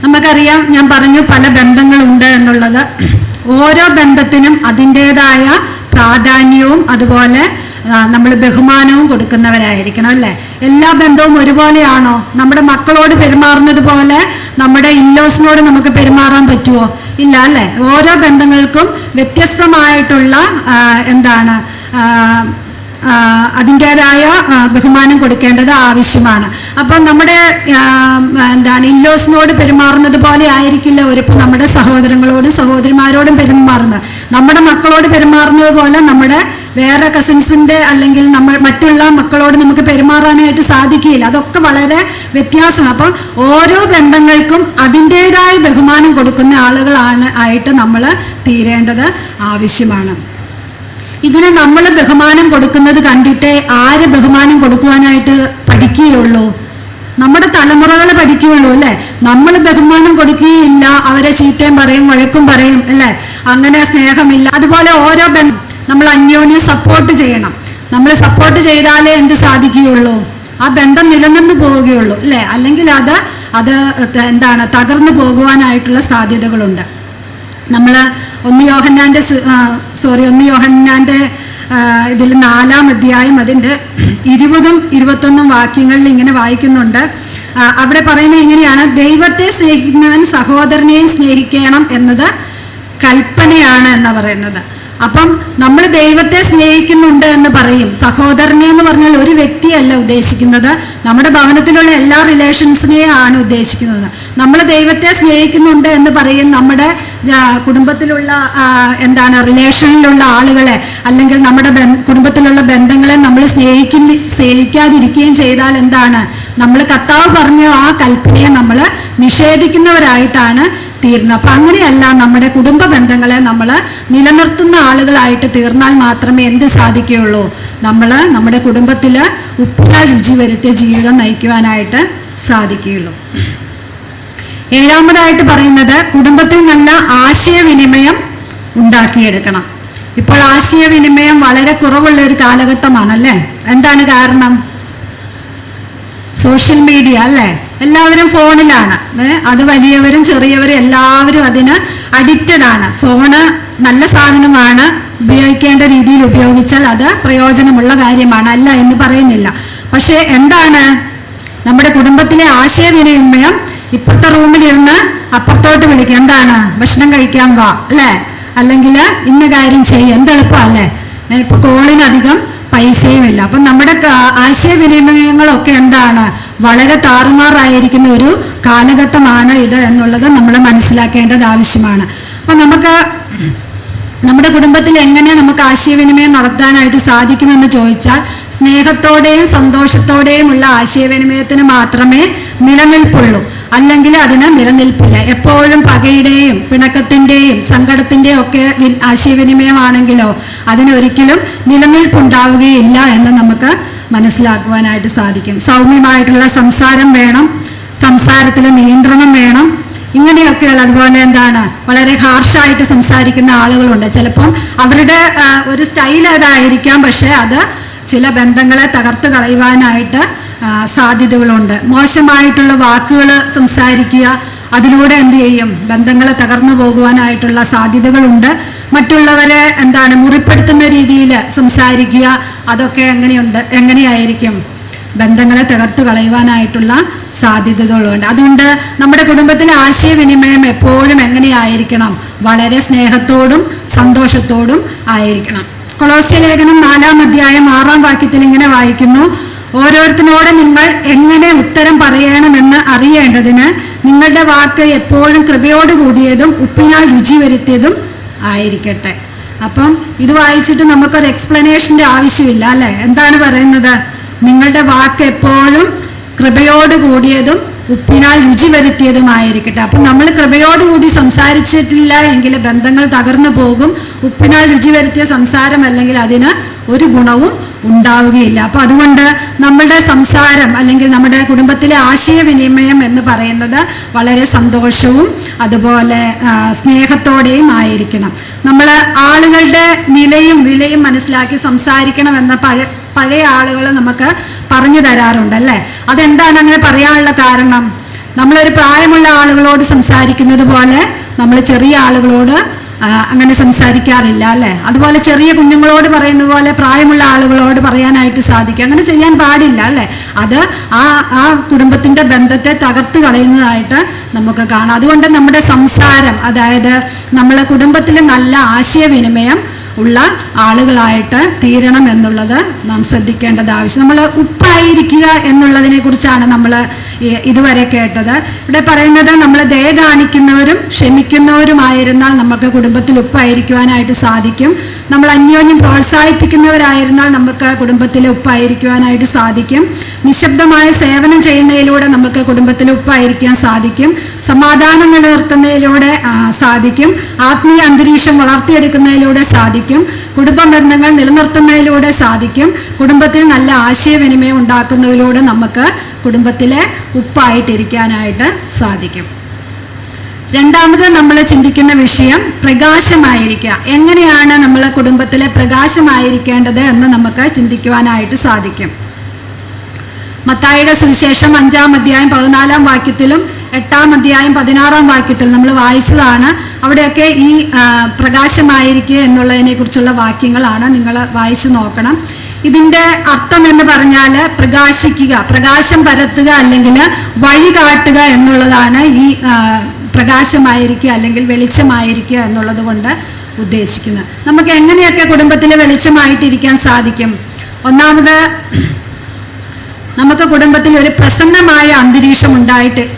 നമുക്കറിയാം, ഞാൻ പറഞ്ഞു പല ബന്ധങ്ങളുണ്ട് എന്നുള്ളത്. ഓരോ ബന്ധത്തിനും അതിൻ്റെതായ പ്രാധാന്യവും അതുപോലെ നമ്മൾ ബഹുമാനവും കൊടുക്കുന്നവരായിരിക്കണം അല്ലേ. എല്ലാ ബന്ധവും ഒരുപോലെയാണോ? നമ്മുടെ മക്കളോട് പെരുമാറുന്നത് പോലെ നമ്മുടെ ഇല്ലോസിനോട് നമുക്ക് പെരുമാറാൻ പറ്റുമോ? ഇല്ല അല്ലേ. ഓരോ ബന്ധങ്ങൾക്കും വ്യത്യസ്തമായിട്ടുള്ള അതിൻ്റെതായ ബഹുമാനം കൊടുക്കേണ്ടത് ആവശ്യമാണ്. അപ്പം നമ്മുടെ ഇല്ലോസിനോട് പെരുമാറുന്നത് പോലെ ആയിരിക്കില്ല ഒരിപ്പോൾ നമ്മുടെ സഹോദരങ്ങളോടും സഹോദരിമാരോടും പെരുമാറുന്നത്. നമ്മുടെ മക്കളോട് പെരുമാറുന്നത് പോലെ നമ്മുടെ വേറെ കസിൻസിൻ്റെ അല്ലെങ്കിൽ മറ്റുള്ള മക്കളോട് നമുക്ക് പെരുമാറാനായിട്ട് സാധിക്കുകയില്ല. അതൊക്കെ വളരെ വ്യത്യാസമാണ്. അപ്പം ഓരോ ബന്ധങ്ങൾക്കും അതിൻ്റേതായ ബഹുമാനം കൊടുക്കുന്ന ആയിട്ട് നമ്മൾ തീരേണ്ടത് ആവശ്യമാണ്. ഇതിന് നമ്മൾ ബഹുമാനം കൊടുക്കുന്നത് കണ്ടിട്ട് ആര് ബഹുമാനം കൊടുക്കുവാനായിട്ട് പഠിക്കുകയുള്ളൂ? നമ്മുടെ തലമുറകൾ പഠിക്കുകയുള്ളൂ അല്ലേ? നമ്മൾ ബഹുമാനം കൊടുക്കുകയില്ല, അവരെ ചീത്തയും പറയും, വഴക്കും പറയും അല്ലേ? അങ്ങനെ സ്നേഹമില്ല. അതുപോലെ ഓരോ നമ്മൾ അന്യോന്യം സപ്പോർട്ട് ചെയ്യണം. നമ്മൾ സപ്പോർട്ട് ചെയ്താലേ എന്ത് സാധിക്കുകയുള്ളൂ? ആ ബന്ധം നിലനിന്ന് പോവുകയുള്ളൂ അല്ലേ? അല്ലെങ്കിൽ അത് തകർന്നു പോകുവാനായിട്ടുള്ള സാധ്യതകളുണ്ട്. നമ്മൾ 1 യോഹന്നാൻ്റെ ഇതിൽ 4-ാം അധ്യായം അതിൻ്റെ 20-ഉം 21-ഉം വാക്യങ്ങളിൽ ഇങ്ങനെ വായിക്കുന്നുണ്ട്. അവിടെ പറയുന്നത് ഇങ്ങനെയാണ്: ദൈവത്തെ സ്നേഹിക്കുന്നവൻ സഹോദരനെയും സ്നേഹിക്കണം എന്നത് കൽപ്പനയാണ് എന്ന് പറയുന്നത്. അപ്പം നമ്മൾ ദൈവത്തെ സ്നേഹിക്കുന്നുണ്ട് എന്ന് പറയും. സഹോദരനെ എന്ന് പറഞ്ഞാൽ ഒരു വ്യക്തിയല്ല ഉദ്ദേശിക്കുന്നത്, നമ്മുടെ ഭവനത്തിലുള്ള എല്ലാ റിലേഷൻസിനെയാണ് ഉദ്ദേശിക്കുന്നത്. നമ്മൾ ദൈവത്തെ സ്നേഹിക്കുന്നുണ്ട് എന്ന് പറയും നമ്മുടെ കുടുംബത്തിലുള്ള റിലേഷനിലുള്ള ആളുകളെ അല്ലെങ്കിൽ നമ്മുടെ കുടുംബത്തിലുള്ള ബന്ധങ്ങളെ നമ്മൾ സ്നേഹിക്കാതിരിക്കുകയും ചെയ്താൽ നമ്മൾ കർത്താവ് പറഞ്ഞ ആ കൽപ്പനയെ നമ്മൾ നിഷേധിക്കുന്നവരായിട്ടാണ് തീർന്നത്. അപ്പം അങ്ങനെയല്ല, നമ്മുടെ കുടുംബ ബന്ധങ്ങളെ നമ്മൾ നിലനിർത്തുന്ന ആളുകളായിട്ട് തീർന്നാൽ മാത്രമേ എന്ത് സാധിക്കുകയുള്ളൂ? നമ്മുടെ കുടുംബത്തിൽ ഉപ്പിനാൽ രുചി വരുത്തിയ ജീവിതം നയിക്കുവാനായിട്ട് സാധിക്കുകയുള്ളൂ. 7-ാമതായിട്ട് പറയുന്നത് കുടുംബത്തിൽ നല്ല ആശയവിനിമയം ഉണ്ടാക്കിയെടുക്കണം. ഇപ്പോൾ ആശയവിനിമയം വളരെ കുറവുള്ള ഒരു കാലഘട്ടമാണല്ലേ? എന്താണ് കാരണം? സോഷ്യൽ മീഡിയ അല്ലേ? എല്ലാവരും ഫോണിലാണ്. അത് വലിയവരും ചെറിയവരും എല്ലാവരും അതിന് അഡിക്റ്റഡ് ആണ്. ഫോണ് നല്ല സാധനമാണ്, ഉപയോഗിക്കേണ്ട രീതിയിൽ ഉപയോഗിച്ചാൽ അത് പ്രയോജനമുള്ള കാര്യമാണ്, അല്ല എന്ന് പറയുന്നില്ല. പക്ഷേ നമ്മുടെ കുടുംബത്തിലെ ആശയവിനിമയം ഇപ്പുറത്തെ റൂമിലിരുന്ന് അപ്പുറത്തോട്ട് വിളിക്കുക, ഭക്ഷണം കഴിക്കാൻ വാ അല്ലേ? അല്ലെങ്കിൽ ഇന്ന കാര്യം ചെയ്യും, എന്തെളുപ്പമല്ലേ? ഇപ്പൊ കോളിനധികം പൈസയുമില്ല. അപ്പം നമ്മുടെ ആശയവിനിമയങ്ങളൊക്കെ വളരെ താറുമാറായിരിക്കുന്ന ഒരു കാലഘട്ടമാണ് ഇത് എന്നുള്ളത് നമ്മൾ മനസ്സിലാക്കേണ്ടത് ആവശ്യമാണ്. അപ്പം നമ്മുടെ കുടുംബത്തിൽ എങ്ങനെ നമുക്ക് ആശയവിനിമയം നടത്താനായിട്ട് സാധിക്കുമെന്ന് ചോദിച്ചാൽ, സ്നേഹത്തോടെയും സന്തോഷത്തോടെയുമുള്ള ആശയവിനിമയത്തിന് മാത്രമേ നിലനിൽപ്പുള്ളൂ, അല്ലെങ്കിൽ അതിന് നിലനിൽപ്പില്ല. എപ്പോഴും പകയുടെയും പിണക്കത്തിൻ്റെയും സങ്കടത്തിൻ്റെയും ഒക്കെ ആശയവിനിമയമാണെങ്കിലോ അതിനൊരിക്കലും നിലനിൽപ്പുണ്ടാവുകയില്ല എന്ന് നമുക്ക് മനസ്സിലാക്കുവാനായിട്ട് സാധിക്കും. സൗമ്യമായിട്ടുള്ള സംസാരം വേണം, സംസാരത്തിൽ നിയന്ത്രണം വേണം. ഇങ്ങനെയൊക്കെയുള്ള അതുപോലെ വളരെ ഹാർഷായിട്ട് സംസാരിക്കുന്ന ആളുകളുണ്ട്. ചിലപ്പം അവരുടെ ഒരു സ്റ്റൈൽ അതായിരിക്കാം, പക്ഷേ അത് ചില ബന്ധങ്ങളെ തകർത്ത് കളയുവാനായിട്ട് സാധ്യതകളുണ്ട്. മോശമായിട്ടുള്ള വാക്കുകൾ സംസാരിക്കുക, അതിലൂടെ എന്ത് ചെയ്യും? ബന്ധങ്ങൾ തകർന്നു പോകുവാനായിട്ടുള്ള സാധ്യതകളുണ്ട്. മറ്റുള്ളവരെ മുറിപ്പെടുത്തുന്ന രീതിയിൽ സംസാരിക്കുക, അതൊക്കെ എങ്ങനെയായിരിക്കും? ബന്ധങ്ങളെ തകർത്ത് കളയുവാനായിട്ടുള്ള സാധ്യതകളുണ്ട്. അതുകൊണ്ട് നമ്മുടെ കുടുംബത്തിലെ ആശയവിനിമയം എപ്പോഴും എങ്ങനെയായിരിക്കണം? വളരെ സ്നേഹത്തോടും സന്തോഷത്തോടും ആയിരിക്കണം. കൊളോസ്യ ലേഖനം 4-ാം അധ്യായം 6-ാം വാക്യത്തിൽ ഇങ്ങനെ വായിക്കുന്നു: ഓരോരുത്തരോട് നിങ്ങൾ എങ്ങനെ ഉത്തരം പറയണമെന്ന് അറിയേണ്ടതിന് നിങ്ങളുടെ വാക്ക് എപ്പോഴും കൃപയോട് കൂടിയതും ഉപ്പിനാൽ രുചി വരുത്തിയതും ആയിരിക്കട്ടെ. അപ്പം ഇത് വായിച്ചിട്ട് നമുക്കൊരു എക്സ്പ്ലനേഷൻ്റെ ആവശ്യമില്ല അല്ലേ? എന്താണ് പറയുന്നത്? നിങ്ങളുടെ വാക്ക് എപ്പോഴും കൃപയോട് കൂടിയതും ഉപ്പിനാൽ രുചി വരുത്തിയതുമായിരിക്കട്ടെ. അപ്പം നമ്മൾ കൃപയോടുകൂടി സംസാരിച്ചിട്ടില്ല എങ്കിൽ ബന്ധങ്ങൾ തകർന്നു പോകും. ഉപ്പിനാൽ രുചി വരുത്തിയ സംസാരം അല്ലെങ്കിൽ അതിന് ഒരു ഗുണവും ഉണ്ടാവുകയില്ല. അപ്പം അതുകൊണ്ട് നമ്മളുടെ സംസാരം അല്ലെങ്കിൽ നമ്മുടെ കുടുംബത്തിലെ ആശയവിനിമയം എന്ന് പറയുന്നത് വളരെ സന്തോഷവും അതുപോലെ സ്നേഹത്തോടെയും ആയിരിക്കണം. നമ്മൾ ആളുകളുടെ നിലയും വിലയും മനസ്സിലാക്കി സംസാരിക്കണമെന്ന പഴയ ആളുകൾ നമുക്ക് പറഞ്ഞു തരാറുണ്ടല്ലേ? അതെന്താണ് അങ്ങനെ പറയാനുള്ള കാരണം? നമ്മളൊരു പ്രായമുള്ള ആളുകളോട് സംസാരിക്കുന്നത് പോലെ നമ്മൾ ചെറിയ ആളുകളോട് അങ്ങനെ സംസാരിക്കാറില്ല അല്ലേ? അതുപോലെ ചെറിയ കുഞ്ഞുങ്ങളോട് പറയുന്ന പോലെ പ്രായമുള്ള ആളുകളോട് പറയാനായിട്ട് സാധിക്കും. അങ്ങനെ ചെയ്യാൻ പാടില്ല അല്ലേ? അത് ആ കുടുംബത്തിൻ്റെ ബന്ധത്തെ തകർത്ത് കളയുന്നതായിട്ട് നമുക്ക് കാണാം. അതുകൊണ്ട് നമ്മുടെ സംസാരം, അതായത് നമ്മളെ കുടുംബത്തിൽ നല്ല ആശയവിനിമയം ഉള്ള ആളുകളായിട്ട് തീരണം എന്നുള്ളത് നാം ശ്രദ്ധിക്കേണ്ടത് ആവശ്യം. നമ്മൾ ഉപ്പായിരിക്കുക എന്നുള്ളതിനെ കുറിച്ചാണ് നമ്മൾ ഇതുവരെ കേട്ടത്. ഇവിടെ പറയുന്നത് നമ്മൾ ദയ കാണിക്കുന്നവരും ക്ഷമിക്കുന്നവരുമായിരുന്നാൽ നമുക്ക് കുടുംബത്തിൽ ഉപ്പായിരിക്കുവാനായിട്ട് സാധിക്കും. നമ്മൾ അന്യോന്യം പ്രോത്സാഹിപ്പിക്കുന്നവരായിരുന്നാൽ നമുക്ക് കുടുംബത്തിൽ ഉപ്പായിരിക്കുവാനായിട്ട് സാധിക്കും. നിശബ്ദമായ സേവനം ചെയ്യുന്നതിലൂടെ നമുക്ക് കുടുംബത്തിൽ ഉപ്പായിരിക്കാൻ സാധിക്കും. സമാധാനം നിലനിർത്തുന്നതിലൂടെ സാധിക്കും. ആത്മീയ അന്തരീക്ഷം വളർത്തിയെടുക്കുന്നതിലൂടെ സാധിക്കും. കുടുംബ ബന്ധങ്ങൾ നിലനിർത്തുന്നതിലൂടെ സാധിക്കും. കുടുംബത്തിൽ നല്ല ആശയവിനിമയം ഉണ്ടാക്കുന്നതിലൂടെ നമുക്ക് കുടുംബത്തിലെ ഉപ്പായിട്ടിരിക്കാനായിട്ട് സാധിക്കും. രണ്ടാമത് നമ്മൾ ചിന്തിക്കുന്ന വിഷയം പ്രകാശമായിരിക്കുക. എങ്ങനെയാണ് നമ്മൾ കുടുംബത്തിലെ പ്രകാശമായിരിക്കേണ്ടത് എന്ന് നമുക്ക് ചിന്തിക്കുവാനായിട്ട് സാധിക്കും. മത്തായിയുടെ സുവിശേഷം 5-ാം അധ്യായം 14-ാം വാക്യത്തിലും 8-ാം അധ്യായം 16-ാം വാക്യത്തിൽ നമ്മൾ വായിച്ചതാണ്. അവിടെയൊക്കെ ഈ പ്രകാശമായിരിക്കുക എന്നുള്ളതിനെ കുറിച്ചുള്ള വാക്യങ്ങളാണ്. നിങ്ങൾ വായിച്ചു നോക്കണം. ഇതിൻ്റെ അർത്ഥം എന്ന് പറഞ്ഞാൽ പ്രകാശിക്കുക, പ്രകാശം പരത്തുക, അല്ലെങ്കിൽ വഴി കാട്ടുക എന്നുള്ളതാണ് ഈ പ്രകാശമായിരിക്കുക അല്ലെങ്കിൽ വെളിച്ചമായിരിക്കുക എന്നുള്ളത് കൊണ്ട് ഉദ്ദേശിക്കുന്നത്. നമുക്ക് എങ്ങനെയൊക്കെ കുടുംബത്തിൽ വെളിച്ചമായിട്ടിരിക്കാൻ സാധിക്കും? ഒന്നാമത്, നമുക്ക് കുടുംബത്തിൽ ഒരു പ്രസന്നമായ അന്തരീക്ഷം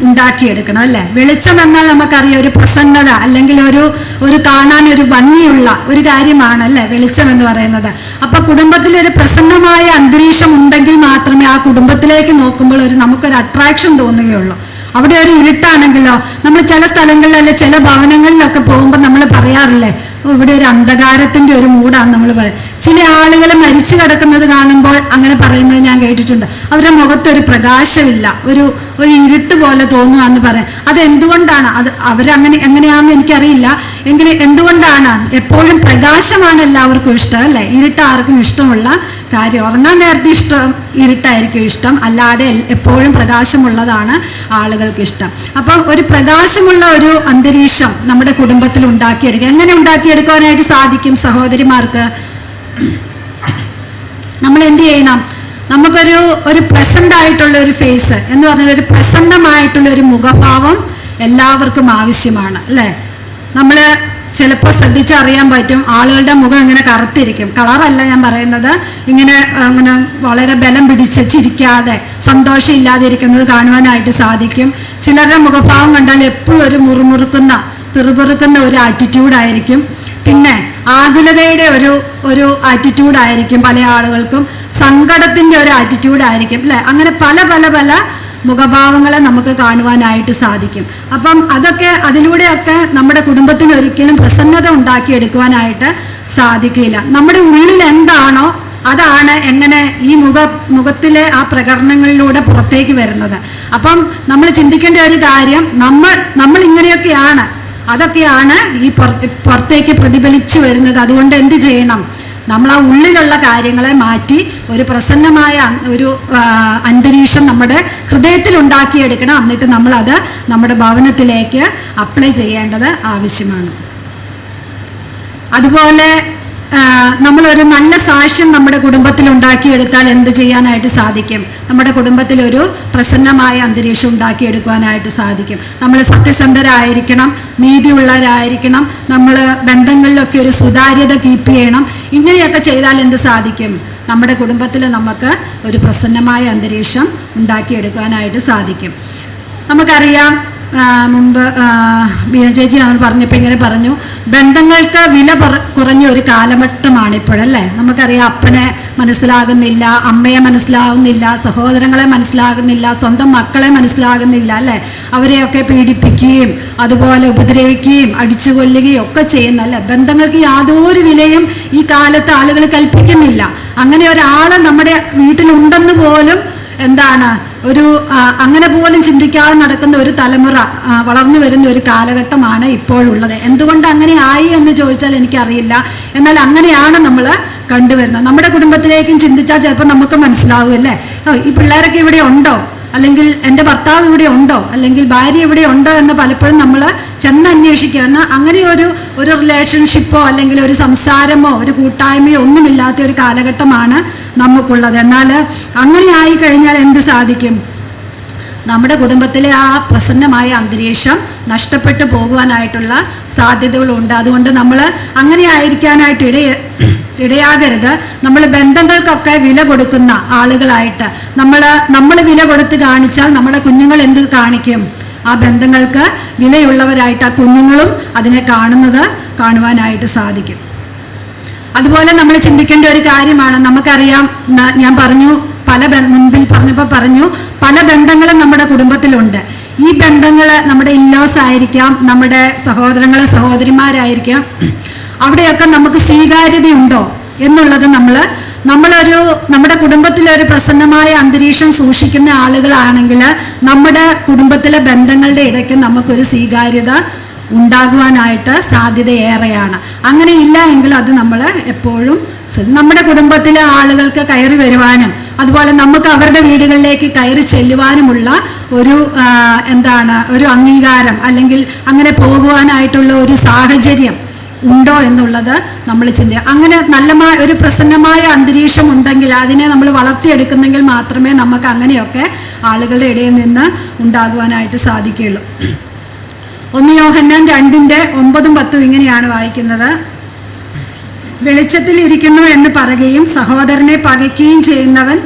ഉണ്ടാക്കിയെടുക്കണം, അല്ലേ? വെളിച്ചം എന്നാൽ നമുക്കറിയാം ഒരു പ്രസന്നത അല്ലെങ്കിൽ ഒരു കാണാൻ ഒരു ഭംഗിയുള്ള ഒരു കാര്യമാണ്, അല്ലേ, വെളിച്ചം എന്ന് പറയുന്നത്. അപ്പൊ കുടുംബത്തിൽ ഒരു പ്രസന്നമായ അന്തരീക്ഷം ഉണ്ടെങ്കിൽ മാത്രമേ ആ കുടുംബത്തിലേക്ക് നോക്കുമ്പോൾ നമുക്കൊരു അട്രാക്ഷൻ തോന്നുകയുള്ളൂ. അവിടെ ഒരു ഇരുട്ടാണെങ്കിലോ, നമ്മൾ ചില സ്ഥലങ്ങളിൽ അല്ലെ ചില ഭവനങ്ങളിലൊക്കെ പോകുമ്പോൾ നമ്മൾ പറയാറില്ലേ, ഇവിടെ ഒരു അന്ധകാരത്തിന്റെ ഒരു മൂടാണ് നമ്മൾ പറയും. ചില ആളുകൾ മരിച്ചു കിടക്കുന്നത് കാണുമ്പോൾ അങ്ങനെ പറയുന്നത് ഞാൻ കേട്ടിട്ടുണ്ട്. അവരുടെ മുഖത്തൊരു പ്രകാശമില്ല, ഒരു ഇരുട്ട് പോലെ തോന്നുക എന്ന് പറയാം. അതെന്തുകൊണ്ടാണ്? എങ്ങനെയാണെന്ന് എനിക്കറിയില്ല. എങ്കിൽ എന്തുകൊണ്ടാണ്? എപ്പോഴും പ്രകാശമാണ് എല്ലാവർക്കും ഇഷ്ടം, അല്ലേ? ഇരുട്ട് ആർക്കും ഇഷ്ടമുള്ള കാര്യം. ഉറങ്ങാൻ നേരത്തെ ഇരുട്ടായിരിക്കും ഇഷ്ടം, അല്ലാതെ എപ്പോഴും പ്രകാശമുള്ളതാണ് ആളുകൾക്ക് ഇഷ്ടം. അപ്പം ഒരു പ്രകാശമുള്ള ഒരു അന്തരീക്ഷം നമ്മുടെ കുടുംബത്തിൽ ഉണ്ടാക്കിയെടുക്കുക. എങ്ങനെ ഉണ്ടാക്കിയെടുക്കാനായിട്ട് സാധിക്കും സഹോദരിമാർക്ക്? നമ്മൾ എന്ത് ചെയ്യണം? നമുക്കൊരു പ്രസന്റ് ആയിട്ടുള്ള ഒരു ഫേസ് എന്ന് പറഞ്ഞാൽ ഒരു പ്രസന്നമായിട്ടുള്ള ഒരു മുഖഭാവം എല്ലാവർക്കും ആവശ്യമാണ്, അല്ലേ? നമ്മൾ ചിലപ്പോൾ ശ്രദ്ധിച്ചറിയാൻ പറ്റും, ആളുകളുടെ മുഖം ഇങ്ങനെ കറുത്തിരിക്കും. കളറല്ല ഞാൻ പറയുന്നത്, ഇങ്ങനെ വളരെ ബലം പിടിച്ച് ചിരിക്കാതെ സന്തോഷം ഇല്ലാതെ ഇരിക്കുന്നത് കാണുവാനായിട്ട് സാധിക്കും. ചിലരുടെ മുഖഭാവം കണ്ടാൽ എപ്പോഴും ഒരു മുറുമുറുക്കുന്ന പിറുപിറുക്കുന്ന ഒരു ആറ്റിറ്റ്യൂഡായിരിക്കും. പിന്നെ ആകുലതയുടെ ഒരു ആറ്റിറ്റ്യൂഡായിരിക്കും പല ആളുകൾക്കും. സങ്കടത്തിൻ്റെ ഒരു ആറ്റിറ്റ്യൂഡായിരിക്കും, അല്ലേ? അങ്ങനെ പല പല പല മുഖഭാവങ്ങളെ നമുക്ക് കാണുവാനായിട്ട് സാധിക്കും. അപ്പം അതിലൂടെയൊക്കെ നമ്മുടെ കുടുംബത്തിന് ഒരിക്കലും പ്രസന്നത ഉണ്ടാക്കിയെടുക്കുവാനായിട്ട് സാധിക്കില്ല. നമ്മുടെ ഉള്ളിൽ എന്താണോ അതാണ് എങ്ങനെ ഈ മുഖത്തിലെ ആ പ്രകടനങ്ങളിലൂടെ പുറത്തേക്ക് വരുന്നത്. അപ്പം നമ്മൾ ചിന്തിക്കേണ്ട ഒരു കാര്യം, നമ്മൾ ഇങ്ങനെയൊക്കെയാണ്, അതൊക്കെയാണ് ഈ പുറത്തേക്ക് പ്രതിഫലിച്ചു വരുന്നത്. അതുകൊണ്ട് എന്ത് ചെയ്യണം? നമ്മൾ ആ ഉള്ളിലുള്ള കാര്യങ്ങളെ മാറ്റി ഒരു പ്രസന്നമായ ഒരു അന്തരീക്ഷം നമ്മുടെ ഹൃദയത്തിൽ ഉണ്ടാക്കിയെടുക്കണം. എന്നിട്ട് നമ്മളത് നമ്മുടെ ഭവനത്തിലേക്ക് അപ്ലൈ ചെയ്യേണ്ടത് ആവശ്യമാണ്. അതുപോലെ നമ്മളൊരു നല്ല സാക്ഷ്യം നമ്മുടെ കുടുംബത്തിൽ ഉണ്ടാക്കിയെടുത്താൽ എന്ത് ചെയ്യാനായിട്ട് സാധിക്കും? നമ്മുടെ കുടുംബത്തിലൊരു പ്രസന്നമായ അന്തരീക്ഷം ഉണ്ടാക്കിയെടുക്കുവാനായിട്ട് സാധിക്കും. നമ്മൾ സത്യസന്ധരായിരിക്കണം, നീതിയുള്ളവരായിരിക്കണം, നമ്മൾ ബന്ധങ്ങളിലൊക്കെ ഒരു സുതാര്യത കീപ്പ് ചെയ്യണം. ഇങ്ങനെയൊക്കെ ചെയ്താൽ എന്ത് സാധിക്കും? നമ്മുടെ കുടുംബത്തിൽ നമുക്ക് ഒരു പ്രസന്നമായ അന്തരീക്ഷം ഉണ്ടാക്കിയെടുക്കുവാനായിട്ട് സാധിക്കും. നമുക്കറിയാം, മുമ്പ് ബീന ചേച്ചി നമ്മൾ പറഞ്ഞപ്പോൾ ഇങ്ങനെ പറഞ്ഞു, ബന്ധങ്ങൾക്ക് വില കുറഞ്ഞ ഒരു കാലഘട്ടമാണ് ഇപ്പോഴല്ലേ. നമുക്കറിയാം, അപ്പനെ മനസ്സിലാകുന്നില്ല, അമ്മയെ മനസ്സിലാകുന്നില്ല, സഹോദരങ്ങളെ മനസ്സിലാകുന്നില്ല, സ്വന്തം മക്കളെ മനസ്സിലാകുന്നില്ല, അല്ലേ? അവരെയൊക്കെ പീഡിപ്പിക്കുകയും അതുപോലെ ഉപദ്രവിക്കുകയും അടിച്ചുകൊല്ലുകയും ഒക്കെ ചെയ്യുന്നല്ലേ. ബന്ധങ്ങൾക്ക് യാതൊരു വിലയും ഈ കാലത്ത് ആളുകൾ കൽപ്പിക്കുന്നില്ല. അങ്ങനെ ഒരാൾ നമ്മുടെ വീട്ടിലുണ്ടെന്ന് പോലും അങ്ങനെ പോലും ചിന്തിക്കാതെ നടക്കുന്ന ഒരു തലമുറ വളർന്നു വരുന്ന ഒരു കാലഘട്ടമാണ് ഇപ്പോഴുള്ളത്. എന്തുകൊണ്ട് അങ്ങനെ ആയി എന്ന് ചോദിച്ചാൽ എനിക്കറിയില്ല. എന്നാൽ അങ്ങനെയാണ് നമ്മൾ കണ്ടുവരുന്നത്. നമ്മുടെ കുടുംബത്തിലേക്കും ചിന്തിച്ചാൽ ചിലപ്പോൾ നമുക്ക് മനസ്സിലാവും, അല്ലേ? ഈ പിള്ളേരൊക്കെ ഇവിടെ ഉണ്ടോ, അല്ലെങ്കിൽ എൻ്റെ ഭർത്താവ് ഇവിടെ ഉണ്ടോ, അല്ലെങ്കിൽ ഭാര്യ ഇവിടെ ഉണ്ടോ എന്ന് പലപ്പോഴും നമ്മൾ ചെന്നന്വേഷിക്കുകയാണ്. അങ്ങനെ ഒരു റിലേഷൻഷിപ്പോ അല്ലെങ്കിൽ ഒരു സംസാരമോ ഒരു കൂട്ടായ്മയോ ഒന്നുമില്ലാത്ത ഒരു കാലഘട്ടമാണ് നമുക്കുള്ളത്. എന്നാൽ അങ്ങനെ ആയിക്കഴിഞ്ഞാൽ എന്ത് സാധിക്കും? നമ്മുടെ കുടുംബത്തിലെ ആ പ്രസന്നമായ അന്തരീക്ഷം നഷ്ടപ്പെട്ടു പോകുവാനായിട്ടുള്ള സാധ്യതകളുണ്ട്. അതുകൊണ്ട് നമ്മൾ അങ്ങനെ ആയിരിക്കാനായിട്ട് ഇടയാകരുത്. നമ്മൾ ബന്ധങ്ങൾക്കൊക്കെ വില കൊടുക്കുന്ന ആളുകളായിട്ട് നമ്മൾ വില കൊടുത്ത് കാണിച്ചാൽ നമ്മുടെ കുഞ്ഞുങ്ങൾ എന്ത് കാണിക്കും? ആ ബന്ധങ്ങൾക്ക് വിലയുള്ളവരായിട്ട് ആ കുഞ്ഞുങ്ങളും അതിനെ കാണുവാനായിട്ട് സാധിക്കും. അതുപോലെ നമ്മൾ ചിന്തിക്കേണ്ട ഒരു കാര്യമാണ്, നമുക്കറിയാം, ഞാൻ പറഞ്ഞു മുൻപിൽ പറഞ്ഞപ്പോൾ പറഞ്ഞു, പല ബന്ധങ്ങളും നമ്മുടെ കുടുംബത്തിലുണ്ട്. ഈ ബന്ധങ്ങൾ നമ്മുടെ ഇൻലോസ് ആയിരിക്കാം, നമ്മുടെ സഹോദരന്മാരായിരിക്കാം. അവിടെയൊക്കെ നമുക്ക് സ്വീകാര്യതയുണ്ടോ എന്നുള്ളത് നമ്മുടെ കുടുംബത്തിലൊരു പ്രസന്നമായ അന്തരീക്ഷം സൂക്ഷിക്കുന്ന ആളുകളാണെങ്കിൽ നമ്മുടെ കുടുംബത്തിലെ ബന്ധങ്ങളുടെ ഇടയ്ക്ക് നമുക്കൊരു സ്വീകാര്യത ഉണ്ടാകുവാനായിട്ട് സാധ്യതയേറെയാണ്. അങ്ങനെ ഇല്ല എങ്കിൽ അത് നമ്മൾ എപ്പോഴും നമ്മുടെ കുടുംബത്തിലെ ആളുകൾക്ക് കയറി വരുവാനും അതുപോലെ നമുക്ക് അവരുടെ വീടുകളിലേക്ക് കയറി ചെല്ലുവാനുമുള്ള ഒരു അംഗീകാരം അല്ലെങ്കിൽ അങ്ങനെ പോകുവാനായിട്ടുള്ള ഒരു സാഹചര്യം ഉണ്ടോ എന്നുള്ളത് നമ്മൾ അങ്ങനെ ഒരു പ്രസന്നമായ അന്തരീക്ഷം ഉണ്ടെങ്കിൽ അതിനെ നമ്മൾ വളർത്തിയെടുക്കുന്നെങ്കിൽ മാത്രമേ നമുക്ക് അങ്ങനെയൊക്കെ ആളുകളുടെ ഇടയിൽ നിന്ന് ഉണ്ടാകുവാനായിട്ട് സാധിക്കുകയുള്ളൂ. 1 യോഹന്നാൻ 2:9-10 ഇങ്ങനെയാണ് വായിക്കുന്നത്: വെളിച്ചത്തിൽ ഇരിക്കുന്നു എന്ന് പറയുകയും സഹോദരനെ പകയ്ക്കുകയും ചെയ്യുന്നവൻ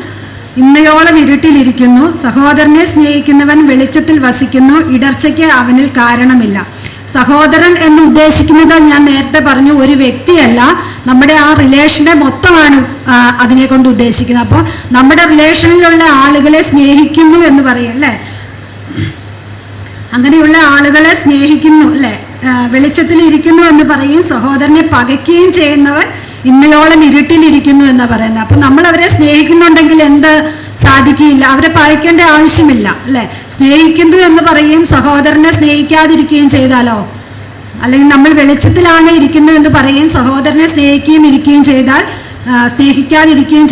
ഇന്നയോളം ഇരുട്ടിലിരിക്കുന്നു. സഹോദരനെ സ്നേഹിക്കുന്നവൻ വെളിച്ചത്തിൽ വസിക്കുന്നു, ഇടർച്ചയ്ക്ക് അവനിൽ കാരണമില്ല. സഹോദരൻ എന്ന് ഉദ്ദേശിക്കുന്നത് ഞാൻ നേരത്തെ പറഞ്ഞു, ഒരു വ്യക്തിയല്ല, നമ്മുടെ ആ റിലേഷനെ മൊത്തമാണ് അതിനെ കൊണ്ട് ഉദ്ദേശിക്കുന്നത്. അപ്പോൾ നമ്മുടെ റിലേഷനിലുള്ള ആളുകളെ സ്നേഹിക്കുന്നു എന്ന് പറയും അല്ലേ, അങ്ങനെയുള്ള ആളുകളെ സ്നേഹിക്കുന്നു അല്ലേ, വെളിച്ചത്തിൽ ഇരിക്കുന്നു എന്ന് പറയും, സഹോദരനെ പകയ്ക്കുകയും ചെയ്യുന്നവൻ ഇന്നയോളം ഇരുട്ടിലിരിക്കുന്നു എന്ന് പറയുന്നത്. അപ്പം നമ്മൾ അവരെ സ്നേഹിക്കുന്നുണ്ടെങ്കിൽ എന്ത് സാധിക്കില്ല, അവരെ പകയ്ക്കേണ്ട ആവശ്യമില്ല അല്ലേ. സ്നേഹിക്കുന്നു എന്ന് പറയും, സഹോദരനെ സ്നേഹിക്കാതിരിക്കുകയും ചെയ്താലോ, അല്ലെങ്കിൽ നമ്മൾ വെളിച്ചത്തിലാണ് ഇരിക്കുന്നു എന്ന് പറയും, സഹോദരനെ സ്നേഹിക്കാതിരിക്കുകയും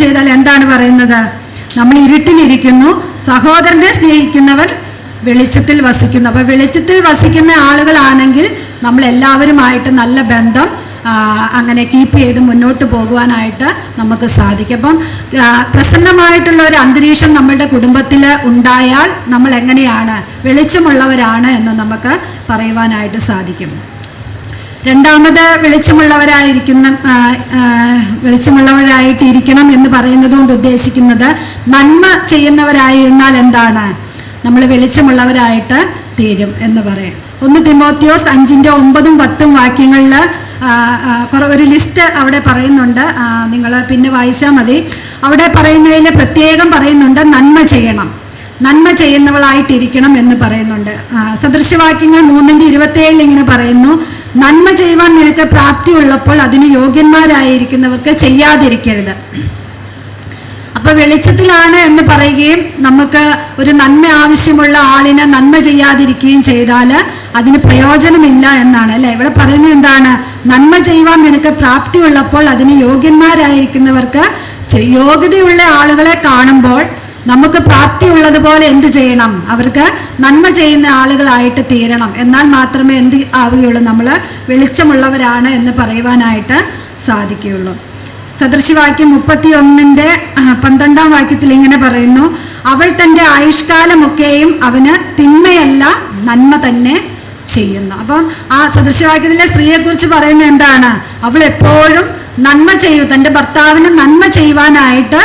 ചെയ്താൽ എന്താണ് പറയുന്നത്? നമ്മൾ ഇരുട്ടിലിരിക്കുന്നു, സഹോദരനെ സ്നേഹിക്കുന്നവർ വെളിച്ചത്തിൽ വസിക്കുന്നു. അപ്പോൾ വെളിച്ചത്തിൽ വസിക്കുന്ന ആളുകളാണെങ്കിൽ നമ്മൾ എല്ലാവരുമായിട്ട് നല്ല ബന്ധം അങ്ങനെ കീപ്പ് ചെയ്ത് മുന്നോട്ട് പോകുവാനായിട്ട് നമുക്ക് സാധിക്കും. അപ്പം പ്രസന്നമായിട്ടുള്ള ഒരു അന്തരീക്ഷം നമ്മളുടെ കുടുംബത്തിൽ ഉണ്ടായാൽ നമ്മൾ എങ്ങനെയാണ് വെളിച്ചമുള്ളവരാണ് എന്ന് നമുക്ക് പറയുവാനായിട്ട് സാധിക്കും. രണ്ടാമത് വെളിച്ചമുള്ളവരായിട്ടിരിക്കണം എന്ന് പറയുന്നത് കൊണ്ട് ഉദ്ദേശിക്കുന്നത് നന്മ ചെയ്യുന്നവരായിരുന്നാൽ എന്താണ്? നമ്മൾ വെളിച്ചമുള്ളവരായിട്ട് തീരും എന്ന് പറയാം. 1 തിമോത്തിയോസ് 5:9-10 വാക്യങ്ങളിൽ ഒരു ലിസ്റ്റ് അവിടെ പറയുന്നുണ്ട്, നിങ്ങൾ പിന്നെ വായിച്ചാൽ മതി. അവിടെ പറയുന്നതിൽ പ്രത്യേകം പറയുന്നുണ്ട് നന്മ ചെയ്യുന്നവളായിട്ടിരിക്കണം എന്ന് പറയുന്നുണ്ട്. സദൃശവാക്യങ്ങൾ 3:27 ഇങ്ങനെ പറയുന്നു: നന്മ ചെയ്യുവാൻ നിനക്ക് പ്രാപ്തിയുള്ളപ്പോൾ അതിന് യോഗ്യന്മാരായിരിക്കുന്നവർക്ക് ചെയ്യാതിരിക്കരുത്. അപ്പോൾ വെളിച്ചത്തിലാണ് എന്ന് പറയുകയും നമുക്ക് ഒരു നന്മ ആവശ്യമുള്ള ആളിന് നന്മ ചെയ്യാതിരിക്കുകയും ചെയ്താൽ അതിന് പ്രയോജനമില്ല എന്നാണ് അല്ലേ. ഇവിടെ പറയുന്നത് എന്താണ്? നന്മ ചെയ്യുവാൻ നിനക്ക് പ്രാപ്തിയുള്ളപ്പോൾ അതിന് യോഗ്യന്മാരായിരിക്കുന്നവർക്ക്, യോഗ്യതയുള്ള ആളുകളെ കാണുമ്പോൾ നമുക്ക് പ്രാപ്തിയുള്ളതുപോലെ എന്ത് ചെയ്യണം? അവർക്ക് നന്മ ചെയ്യുന്ന ആളുകളായിട്ട് തീരണം. എന്നാൽ മാത്രമേ എന്ത് ആവുകയുള്ളൂ? നമ്മൾ വെളിച്ചമുള്ളവരാണ് എന്ന് പറയുവാനായിട്ട് സാധിക്കുകയുള്ളൂ. സദൃശവാക്യം 31:12 വാക്യത്തിൽ ഇങ്ങനെ പറയുന്നു: അവൾ തൻ്റെ ആയുഷ്കാലമൊക്കെയും അവന് തിന്മയല്ല നന്മ തന്നെ ചെയ്യുന്നു. അപ്പം ആ സദൃശവാക്യത്തിലെ സ്ത്രീയെക്കുറിച്ച് പറയുന്നത് എന്താണ്? അവൾ എപ്പോഴും നന്മ ചെയ്യും, തൻ്റെ ഭർത്താവിന് നന്മ ചെയ്യുവാനായിട്ട്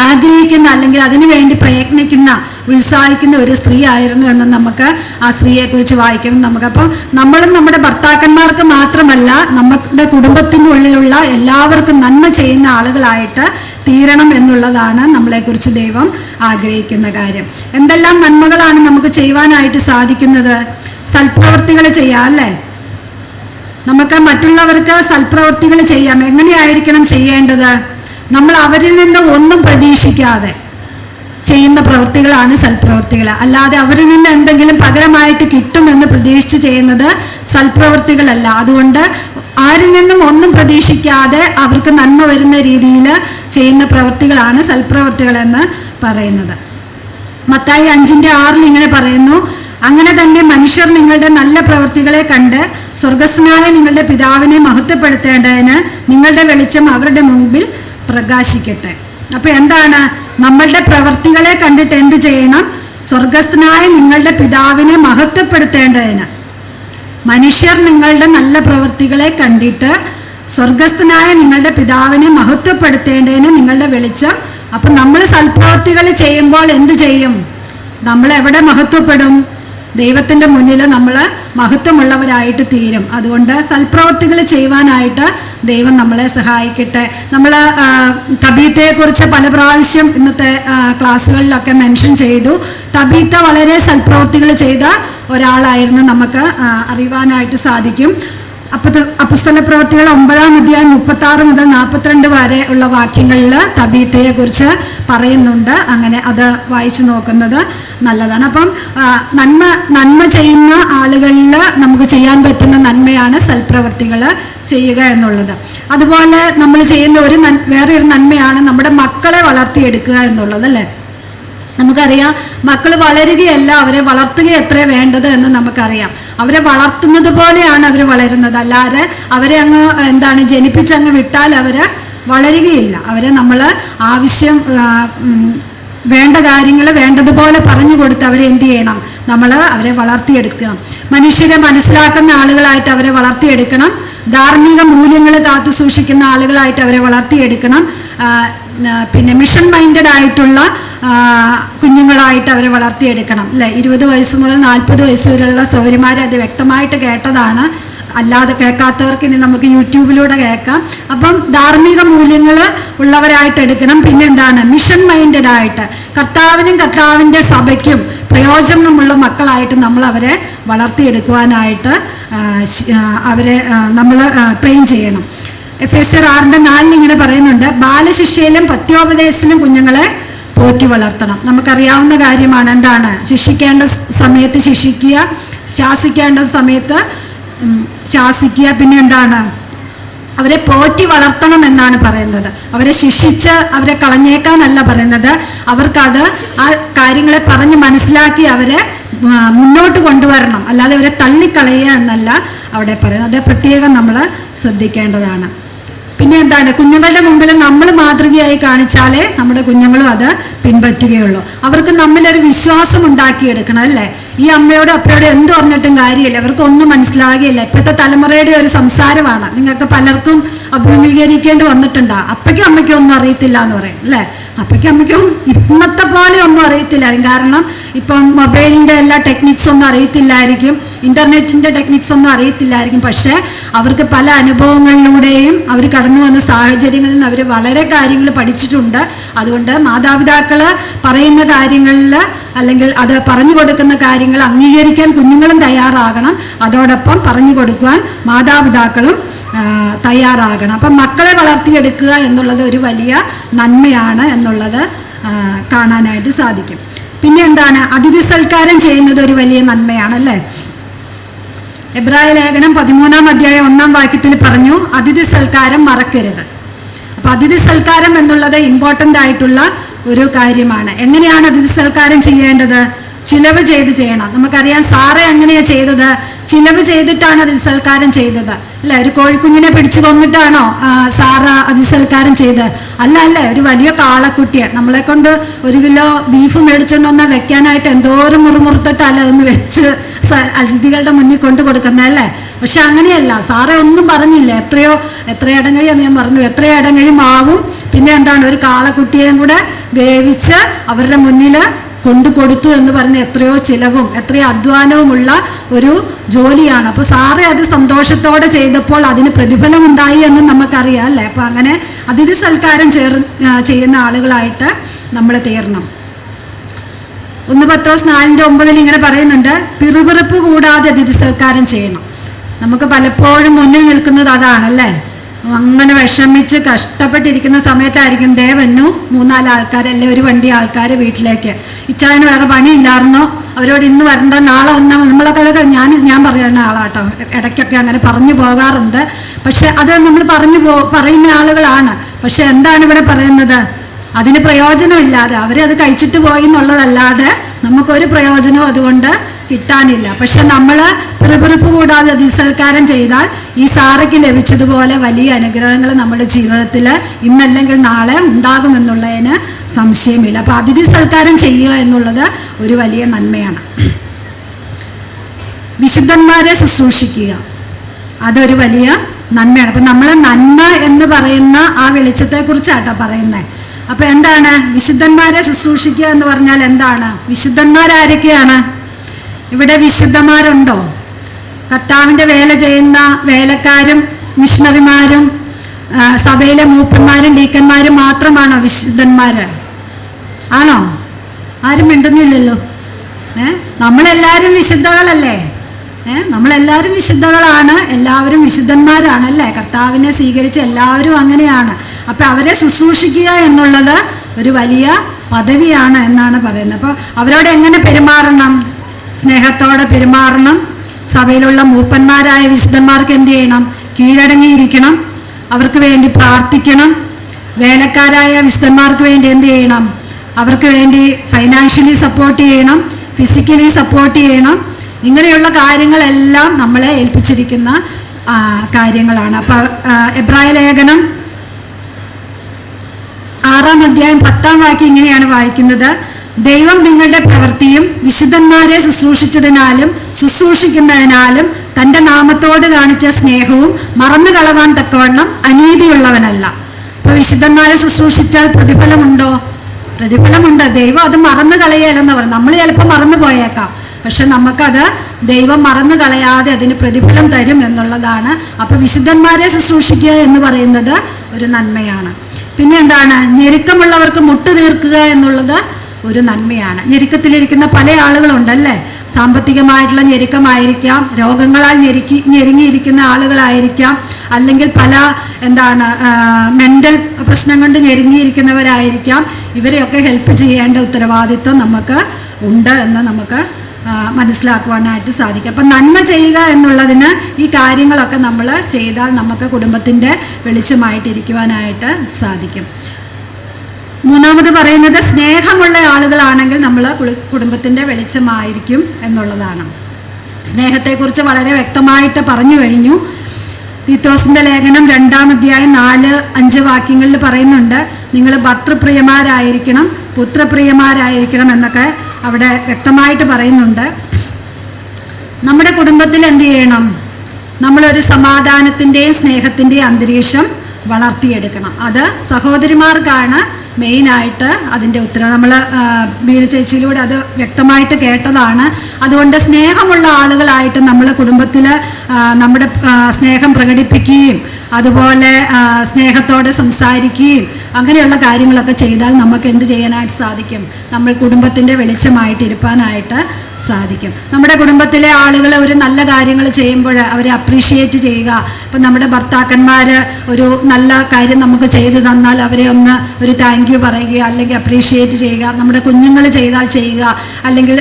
ആഗ്രഹിക്കുന്ന അല്ലെങ്കിൽ അതിനു വേണ്ടി പ്രയത്നിക്കുന്ന, ഉത്സാഹിക്കുന്ന ഒരു സ്ത്രീ ആയിരുന്നു എന്ന് നമുക്ക് ആ സ്ത്രീയെക്കുറിച്ച് വായിക്കണം. നമുക്കപ്പം നമ്മളും നമ്മുടെ ഭർത്താക്കന്മാർക്ക് മാത്രമല്ല നമ്മുടെ കുടുംബത്തിൻ്റെ ഉള്ളിലുള്ള എല്ലാവർക്കും നന്മ ചെയ്യുന്ന ആളുകളായിട്ട് തീരണം എന്നുള്ളതാണ് നമ്മളെക്കുറിച്ച് ദൈവം ആഗ്രഹിക്കുന്ന കാര്യം. എന്തെല്ലാം നന്മകളാണ് നമുക്ക് ചെയ്യുവാനായിട്ട് സാധിക്കുന്നത്? സൽപ്രവൃത്തികൾ ചെയ്യാം അല്ലേ. നമുക്ക് മറ്റുള്ളവർക്ക് സൽപ്രവൃത്തികൾ ചെയ്യാം. എങ്ങനെയായിരിക്കണം ചെയ്യേണ്ടത്? നമ്മൾ അവരിൽ നിന്ന് ഒന്നും പ്രതീക്ഷിക്കാതെ ചെയ്യുന്ന പ്രവൃത്തികളാണ് സൽപ്രവൃത്തികൾ. അല്ലാതെ അവരിൽ നിന്ന് എന്തെങ്കിലും പകരമായിട്ട് കിട്ടുമെന്ന് പ്രതീക്ഷിച്ച് ചെയ്യുന്നത് സൽപ്രവൃത്തികളല്ല. അതുകൊണ്ട് ആരിൽ നിന്നും ഒന്നും പ്രതീക്ഷിക്കാതെ അവർക്ക് നന്മ വരുന്ന രീതിയിൽ ചെയ്യുന്ന പ്രവൃത്തികളാണ് സൽപ്രവൃത്തികളെന്ന് പറയുന്നത്. മത്തായി 5:6 ഇങ്ങനെ പറയുന്നു: അങ്ങനെ തന്നെ മനുഷ്യർ നിങ്ങളുടെ നല്ല പ്രവൃത്തികളെ കണ്ട് സ്വർഗസ്നായ നിങ്ങളുടെ പിതാവിനെ മഹത്വപ്പെടുത്തേണ്ടതിന് നിങ്ങളുടെ വെളിച്ചം അവരുടെ മുമ്പിൽ പ്രകാശിക്കട്ടെ. അപ്പോൾ എന്താണ്? നമ്മളുടെ പ്രവൃത്തികളെ കണ്ടിട്ട് എന്ത് ചെയ്യണം? സ്വർഗസ്ഥനായ നിങ്ങളുടെ പിതാവിനെ മഹത്വപ്പെടുത്തേണ്ടതിന്. മനുഷ്യർ നിങ്ങളുടെ നല്ല പ്രവൃത്തികളെ കണ്ടിട്ട് സ്വർഗസ്ഥനായ നിങ്ങളുടെ പിതാവിനെ മഹത്വപ്പെടുത്തേണ്ടതിന് നിങ്ങളുടെ വെളിച്ചം. അപ്പം നമ്മൾ സൽപ്രവൃത്തികൾ ചെയ്യുമ്പോൾ എന്ത് ചെയ്യും? നമ്മൾ എവിടെ മഹത്വപ്പെടും? ദൈവത്തിൻ്റെ മുന്നിൽ നമ്മൾ മഹത്വമുള്ളവരായിട്ട് തീരും. അതുകൊണ്ട് സൽപ്രവൃത്തികൾ ചെയ്യുവാനായിട്ട് ദൈവം നമ്മളെ സഹായിക്കട്ടെ. നമ്മൾ തബീത്തയെക്കുറിച്ച് പല പ്രാവശ്യം ഇന്നത്തെ ക്ലാസ്സുകളിലൊക്കെ മെൻഷൻ ചെയ്തു. തബീത്ത വളരെ സൽപ്രവൃത്തികൾ ചെയ്ത ഒരാളായിരുന്നു, നമുക്ക് അറിയുവാനായിട്ട് സാധിക്കും. അപ്പോസ്തല പ്രവൃത്തികൾ 9-ാം അധ്യായം 36 മുതൽ 42 വരെ ഉള്ള വാക്യങ്ങളിൽ തബീത്തയെ കുറിച്ച് പറയുന്നുണ്ട്. അങ്ങനെ അത് വായിച്ചു നോക്കുന്നത് നല്ലതാണ്. അപ്പം നന്മ ചെയ്യുന്ന ആളുകളിൽ നമുക്ക് ചെയ്യാൻ പറ്റുന്ന നന്മയാണ് സൽപ്രവൃത്തികൾ ചെയ്യുക എന്നുള്ളത്. അതുപോലെ നമ്മൾ ചെയ്യുന്ന വേറൊരു നന്മയാണ് നമ്മുടെ മക്കളെ വളർത്തിയെടുക്കുക എന്നുള്ളത്, അല്ലേ? നമുക്കറിയാം, മക്കൾ വളരുകയല്ല, അവരെ വളർത്തുക എത്ര വേണ്ടത് എന്ന് നമുക്കറിയാം. അവരെ വളർത്തുന്നത് പോലെയാണ് അവർ വളരുന്നത്. അല്ലാതെ അവരെ ജനിപ്പിച്ചങ്ങ് വിട്ടാൽ അവർ വളരുകയില്ല. അവരെ നമ്മൾ വേണ്ട കാര്യങ്ങൾ വേണ്ടതുപോലെ പറഞ്ഞു കൊടുത്ത് അവരെ എന്ത് ചെയ്യണം? നമ്മൾ അവരെ വളർത്തിയെടുക്കണം. മനുഷ്യരെ മനസ്സിലാക്കുന്ന ആളുകളായിട്ട് അവരെ വളർത്തിയെടുക്കണം. ധാർമ്മിക മൂല്യങ്ങൾ കാത്തു സൂക്ഷിക്കുന്ന ആളുകളായിട്ട് അവരെ വളർത്തിയെടുക്കണം. പിന്നെ മിഷൻ മൈൻഡഡ് ആയിട്ടുള്ള കുഞ്ഞുങ്ങളായിട്ട് അവരെ വളർത്തിയെടുക്കണം, അല്ലേ? 20 വയസ്സ് മുതൽ 40 വയസ്സ് വരെയുള്ള സൗര്യമാരെ അത് വ്യക്തമായിട്ട് കേട്ടതാണ്. അല്ലാതെ കേൾക്കാത്തവർക്ക് ഇനി നമുക്ക് യൂട്യൂബിലൂടെ കേൾക്കാം. അപ്പം ധാർമ്മിക മൂല്യങ്ങൾ ഉള്ളവരായിട്ട് എടുക്കണം. പിന്നെ മിഷൻ മൈൻഡഡ് ആയിട്ട് കർത്താവിനും കർത്താവിൻ്റെ സഭയ്ക്കും പ്രയോജനമുള്ള മക്കളായിട്ട് നമ്മൾ അവരെ വളർത്തിയെടുക്കുവാനായിട്ട് അവരെ നമ്മൾ ട്രെയിൻ ചെയ്യണം. എഫേസ്യർ 6:4 ഇങ്ങനെ പറയുന്നുണ്ട്, ബാലശിക്ഷയിലും പത്യോപദേശത്തിലും കുഞ്ഞുങ്ങളെ പോറ്റി വളർത്തണം. നമുക്കറിയാവുന്ന കാര്യമാണ്. ശിക്ഷിക്കേണ്ട സമയത്ത് ശിക്ഷിക്കുക, ശാസിക്കേണ്ട സമയത്ത് ശാസിക്കുക. പിന്നെ അവരെ പോറ്റി വളർത്തണം എന്നാണ് പറയുന്നത്. അവരെ ശിക്ഷിച്ച് അവരെ കളഞ്ഞേക്കാനല്ല പറയുന്നത്. അവർക്കത് ആ കാര്യങ്ങളെ പറഞ്ഞ് മനസ്സിലാക്കി അവരെ മുന്നോട്ട് കൊണ്ടുവരണം, അല്ലാതെ അവരെ തള്ളിക്കളയുക എന്നല്ല അവിടെ പറയുന്നത്. അത് പ്രത്യേകം നമ്മൾ ശ്രദ്ധിക്കേണ്ടതാണ്. പിന്നെ കുഞ്ഞുങ്ങളുടെ മുമ്പിൽ നമ്മൾ മാതൃകയായി കാണിച്ചാലേ നമ്മുടെ കുഞ്ഞുങ്ങളും അത് പിൻപറ്റുകയുള്ളൂ. അവർക്ക് നമ്മളിലൊരു വിശ്വാസം ഉണ്ടാക്കിയെടുക്കണം, അല്ലേ? ഈ അമ്മയോടും അപ്പയോടും എന്ത് പറഞ്ഞിട്ടും കാര്യമില്ല, അവർക്കൊന്നും മനസ്സിലാകുകയില്ല. ഇപ്പോഴത്തെ തലമുറയുടെ ഒരു സംസാരമാണ്. നിങ്ങൾക്ക് പലർക്കും അഭിമുഖീകരിക്കേണ്ടി വന്നിട്ടുണ്ടോ? അപ്പയ്ക്കും അമ്മയ്ക്കും ഒന്നും അറിയത്തില്ല എന്ന് പറയും, അല്ലേ? അപ്പയ്ക്കും അമ്മയ്ക്കും ഇന്നത്തെ പോലെ ഒന്നും അറിയത്തില്ലായിരിക്കും. കാരണം ഇപ്പം മൊബൈലിൻ്റെ എല്ലാ ടെക്നിക്സ് ഒന്നും അറിയത്തില്ലായിരിക്കും, ഇൻ്റർനെറ്റിൻ്റെ ടെക്നിക്സ് ഒന്നും അറിയത്തില്ലായിരിക്കും. പക്ഷേ അവർക്ക് പല അനുഭവങ്ങളിലൂടെയും അവർ കടന്നു വന്ന സാഹചര്യങ്ങളിൽ നിന്ന് അവർ വളരെ കാര്യങ്ങൾ പഠിച്ചിട്ടുണ്ട്. അതുകൊണ്ട് മാതാപിതാക്കൾ പറയുന്ന കാര്യങ്ങളിൽ അല്ലെങ്കിൽ അത് പറഞ്ഞു കൊടുക്കുന്ന കാര്യങ്ങൾ അംഗീകരിക്കാൻ കുഞ്ഞുങ്ങളും തയ്യാറാകണം. അതോടൊപ്പം പറഞ്ഞു കൊടുക്കുവാൻ മാതാപിതാക്കളും തയ്യാറാകണം. അപ്പം മക്കളെ വളർത്തിയെടുക്കുക എന്നുള്ളത് ഒരു വലിയ നന്മയാണ് എന്നുള്ളത് കാണാനായിട്ട് സാധിക്കും. പിന്നെ അതിഥി സൽക്കാരം ചെയ്യുന്നത് ഒരു വലിയ നന്മയാണല്ലേ? എബ്രായ ലേഖനം 13-ാം അധ്യായം 1-ാം വാക്യത്തിൽ പറഞ്ഞു, അതിഥി സൽക്കാരം മറക്കരുത്. അപ്പം അതിഥി സൽക്കാരം എന്നുള്ളത് ഇമ്പോർട്ടൻ്റ് ആയിട്ടുള്ള ഒരു കാര്യമാണ്. എങ്ങനെയാണ് അതിഥി സൽക്കാരം ചെയ്യേണ്ടത്? ചിലവ് ചെയ്ത് ചെയ്യണം. നമുക്കറിയാം, സാറ എങ്ങനെയാണ് ചെയ്തത്? ചിലവ് ചെയ്തിട്ടാണ് അതിഥി സൽക്കാരം ചെയ്തത്, അല്ലേ? ഒരു കോഴിക്കുഞ്ഞിനെ പിടിച്ചു കൊന്നിട്ടാണോ സാറ അതിഥി സൽക്കാരം ചെയ്തത്? അല്ല, ഒരു വലിയ കാളക്കുട്ടിയെ നമ്മളെ കൊണ്ട് 1 കിലോ ബീഫ് മേടിച്ചുകൊണ്ട് വന്നാൽ വെക്കാനായിട്ട് എന്തോരം മുറുമുറുത്തിട്ടല്ല അതൊന്ന് വെച്ച് അതിഥികളുടെ മുന്നിൽ കൊണ്ടു കൊടുക്കുന്നതല്ലേ? പക്ഷെ അങ്ങനെയല്ല. സാറ ഒന്നും പറഞ്ഞില്ല. എത്ര ഇടങ്ങഴിയാന്ന് ഞാൻ പറഞ്ഞു. എത്ര ഇടങ്ങഴി മാവും പിന്നെ ഒരു കാളക്കുട്ടിയെയും കൂടെ വേവിച്ച് അവരുടെ മുന്നിൽ കൊണ്ടു കൊടുത്തു എന്ന് പറഞ്ഞ് എത്രയോ ചിലവും എത്രയോ അധ്വാനവുമുള്ള ഒരു ജോലിയാണ്. അപ്പോൾ സാറ് അത് സന്തോഷത്തോടെ ചെയ്തപ്പോൾ അതിന് പ്രതിഫലം ഉണ്ടായി എന്ന് നമുക്കറിയാം, അല്ലേ? അപ്പോൾ അങ്ങനെ അതിഥി സൽക്കാരം ചെയ്യുന്ന ആളുകളായിട്ട് നമ്മൾ തീരണം. 1 പത്രോസ് 4:9 ഇങ്ങനെ പറയുന്നുണ്ട്, പിറുപിറുപ്പ് കൂടാതെ അതിഥി സൽക്കാരം ചെയ്യണം. നമുക്ക് പലപ്പോഴും മുന്നിൽ നിൽക്കുന്നത് അതാണല്ലേ? അങ്ങനെ വിഷമിച്ച് കഷ്ടപ്പെട്ടിരിക്കുന്ന സമയത്തായിരിക്കും വന്നു 3-4 ആൾക്കാർ, അല്ലെ ഒരു വണ്ടി ആൾക്കാർ വീട്ടിലേക്ക്. ഇച്ചായന് വേറെ പണിയില്ലായിരുന്നോ, അവരോട് ഇന്ന് വരണ്ട നാളെ വന്നാൽ നമ്മളൊക്കെ അതൊക്കെ ഞാൻ പറയുന്ന ആളാട്ടോ. ഇടയ്ക്കൊക്കെ അങ്ങനെ പറഞ്ഞു പോകാറുണ്ട്. പക്ഷെ അത് നമ്മൾ പറയുന്ന ആളുകളാണ്. പക്ഷെ എന്താണ് ഇവിടെ പറയുന്നത്? അതിന് പ്രയോജനമില്ലാതെ അവരത് കഴിച്ചിട്ട് പോയി എന്നുള്ളതല്ലാതെ നമുക്കൊരു പ്രയോജനവും അതുകൊണ്ട് കിട്ടാനില്ല. പക്ഷെ നമ്മൾ പിറുപിറുപ്പ് കൂടാതെ അതിഥി സൽക്കാരം ചെയ്താൽ ഈ സാറയ്ക്ക് ലഭിച്ചതുപോലെ വലിയ അനുഗ്രഹങ്ങൾ നമ്മുടെ ജീവിതത്തിൽ ഇന്നല്ലെങ്കിൽ നാളെ ഉണ്ടാകുമെന്നുള്ളതിന് സംശയമില്ല. അപ്പോൾ അതിഥി സൽക്കാരം ചെയ്യുക എന്നുള്ളത് ഒരു വലിയ നന്മയാണ്. വിശുദ്ധന്മാരെ ശുശ്രൂഷിക്കുക, അതൊരു വലിയ നന്മയാണ്. അപ്പം നമ്മൾ നന്മ എന്ന് പറയുന്ന ആ വെളിച്ചത്തെക്കുറിച്ചാട്ടോ പറയുന്നത്. അപ്പം എന്താണ് വിശുദ്ധന്മാരെ ശുശ്രൂഷിക്കുക എന്ന് പറഞ്ഞാൽ എന്താണ്? വിശുദ്ധന്മാരാരൊക്കെയാണ്? ഇവിടെ വിശുദ്ധന്മാരുണ്ടോ? കർത്താവിൻ്റെ വേല ചെയ്യുന്ന വേലക്കാരും മിഷണറിമാരും സഭയിലെ മൂപ്പന്മാരും ഡീക്കന്മാരും മാത്രമാണോ വിശുദ്ധന്മാർ? ആണോ? ആരും മിണ്ടുന്നില്ലല്ലോ. നമ്മളെല്ലാവരും വിശുദ്ധകളല്ലേ? നമ്മളെല്ലാവരും വിശുദ്ധകളാണ്, എല്ലാവരും വിശുദ്ധന്മാരാണല്ലേ? കർത്താവിനെ സ്വീകരിച്ച് എല്ലാവരും അങ്ങനെയാണ്. അപ്പം അവരെ ശുശ്രൂഷിക്കുക എന്നുള്ളത് ഒരു വലിയ പദവിയാണ് എന്നാണ് പറയുന്നത്. അപ്പോൾ അവരോട് എങ്ങനെ പെരുമാറണം? സ്നേഹത്തോടെ പെരുമാറണം. സഭയിലുള്ള മൂപ്പന്മാരായ വിശുദ്ധന്മാർക്ക് എന്ത് ചെയ്യണം? കീഴടങ്ങിയിരിക്കണം, അവർക്ക് വേണ്ടി പ്രാർത്ഥിക്കണം. വേലക്കാരായ വിശുദ്ധന്മാർക്ക് വേണ്ടി എന്ത് ചെയ്യണം? അവർക്ക് വേണ്ടി ഫൈനാൻഷ്യലി സപ്പോർട്ട് ചെയ്യണം, ഫിസിക്കലി സപ്പോർട്ട് ചെയ്യണം. ഇങ്ങനെയുള്ള കാര്യങ്ങളെല്ലാം നമ്മളെ ഏൽപ്പിച്ചിരിക്കുന്ന കാര്യങ്ങളാണ്. അപ്പോൾ എബ്രായ ലേഖനം 6-ാം അധ്യായം 10-ാം വാക്യം ഇങ്ങനെയാണ് വായിക്കുന്നത്: ദൈവം നിങ്ങളുടെ പ്രവൃത്തിയും വിശുദ്ധന്മാരെ ശുശ്രൂഷിച്ചതിനാലും ശുശ്രൂഷിക്കുന്നതിനാലും തൻ്റെ നാമത്തോട് കാണിച്ച സ്നേഹവും മറന്നു കളവാൻ തക്കവണ്ണം അനീതിയുള്ളവനല്ല. അപ്പോൾ വിശുദ്ധന്മാരെ ശുശ്രൂഷിച്ചാൽ പ്രതിഫലമുണ്ടോ? പ്രതിഫലമുണ്ട്. ദൈവം അത് മറന്നു കളയലെന്ന് പറയും. നമ്മൾ ചിലപ്പോൾ മറന്നു പോയേക്കാം, പക്ഷെ നമുക്കത് ദൈവം മറന്നു കളയാതെ അതിന് പ്രതിഫലം തരും എന്നുള്ളതാണ്. അപ്പോൾ വിശുദ്ധന്മാരെ ശുശ്രൂഷിക്കുക എന്ന് പറയുന്നത് ഒരു നന്മയാണ്. പിന്നെ എന്താണ്? ഞെരുക്കമുള്ളവർക്ക് മുട്ടു തീർക്കുക എന്നുള്ളത് ഒരു നന്മയാണ്. ഞെരുക്കത്തിലിരിക്കുന്ന പല ആളുകളുണ്ടല്ലേ? സാമ്പത്തികമായിട്ടുള്ള ഞെരുക്കമായിരിക്കാം, രോഗങ്ങളാൽ ഞെരുങ്ങിയിരിക്കുന്ന ആളുകളായിരിക്കാം, അല്ലെങ്കിൽ പല മെൻ്റൽ പ്രശ്നം കൊണ്ട് ഞെരുങ്ങിയിരിക്കുന്നവരായിരിക്കാം. ഇവരെയൊക്കെ ഹെൽപ്പ് ചെയ്യേണ്ട ഉത്തരവാദിത്വം നമുക്ക് ഉണ്ട് എന്ന് നമുക്ക് മനസ്സിലാക്കുവാനായിട്ട് സാധിക്കും. അപ്പം നന്മ ചെയ്യുക എന്നുള്ളതിന് ഈ കാര്യങ്ങളൊക്കെ നമ്മൾ ചെയ്താൽ നമുക്ക് കുടുംബത്തിൻ്റെ വെളിച്ചമായിട്ടിരിക്കുവാനായിട്ട് സാധിക്കും. മൂന്നാമത് പറയുന്നത് സ്നേഹമുള്ള ആളുകളാണെങ്കിൽ നമ്മൾ കുടുംബത്തിൻ്റെ വെളിച്ചമായിരിക്കും എന്നുള്ളതാണ്. സ്നേഹത്തെക്കുറിച്ച് വളരെ വ്യക്തമായിട്ട് പറഞ്ഞു കഴിഞ്ഞു. തീത്തോസിൻ്റെ ലേഖനം 2-ാം അധ്യായം 4-5 വാക്യങ്ങളിൽ പറയുന്നുണ്ട്, നിങ്ങൾ ഭർത്തൃപ്രിയമാരായിരിക്കണം, പുത്രപ്രിയമാരായിരിക്കണം എന്നൊക്കെ അവിടെ വ്യക്തമായിട്ട് പറയുന്നുണ്ട്. നമ്മുടെ കുടുംബത്തിൽ എന്ത് ചെയ്യണം? നമ്മളൊരു സമാധാനത്തിൻ്റെയും സ്നേഹത്തിൻ്റെയും അന്തരീക്ഷം വളർത്തിയെടുക്കണം. അത് സഹോദരിമാർക്കാണ് മെയിനായിട്ട് അതിൻ്റെ ഉത്തരവ്. നമ്മൾ ബീന ചേച്ചിയിലൂടെ അത് വ്യക്തമായിട്ട് കേട്ടതാണ്. അതുകൊണ്ട് സ്നേഹമുള്ള ആളുകളായിട്ട് നമ്മൾ കുടുംബത്തിൽ നമ്മുടെ സ്നേഹം പ്രകടിപ്പിക്കുകയും അതുപോലെ സ്നേഹത്തോടെ സംസാരിക്കുകയും അങ്ങനെയുള്ള കാര്യങ്ങളൊക്കെ ചെയ്താൽ നമുക്ക് എന്ത് ചെയ്യാനായിട്ട് സാധിക്കും? നമ്മൾ കുടുംബത്തിൻ്റെ വെളിച്ചമായിട്ട് ഇരുപ്പാനായിട്ട് സാധിക്കും. നമ്മുടെ കുടുംബത്തിലെ ആളുകൾ ഒരു നല്ല കാര്യങ്ങൾ ചെയ്യുമ്പോൾ അവരെ അപ്രീഷിയേറ്റ് ചെയ്യുക. ഇപ്പം നമ്മുടെ ഭർത്താക്കന്മാർ ഒരു നല്ല കാര്യം നമുക്ക് ചെയ്തു തന്നാൽ അവരെ ഒന്ന് ഒരു താങ്ക് യു പറയുക, അല്ലെങ്കിൽ അപ്രീഷിയേറ്റ് ചെയ്യുക. നമ്മുടെ കുഞ്ഞുങ്ങൾ ചെയ്താൽ ചെയ്യുക, അല്ലെങ്കിൽ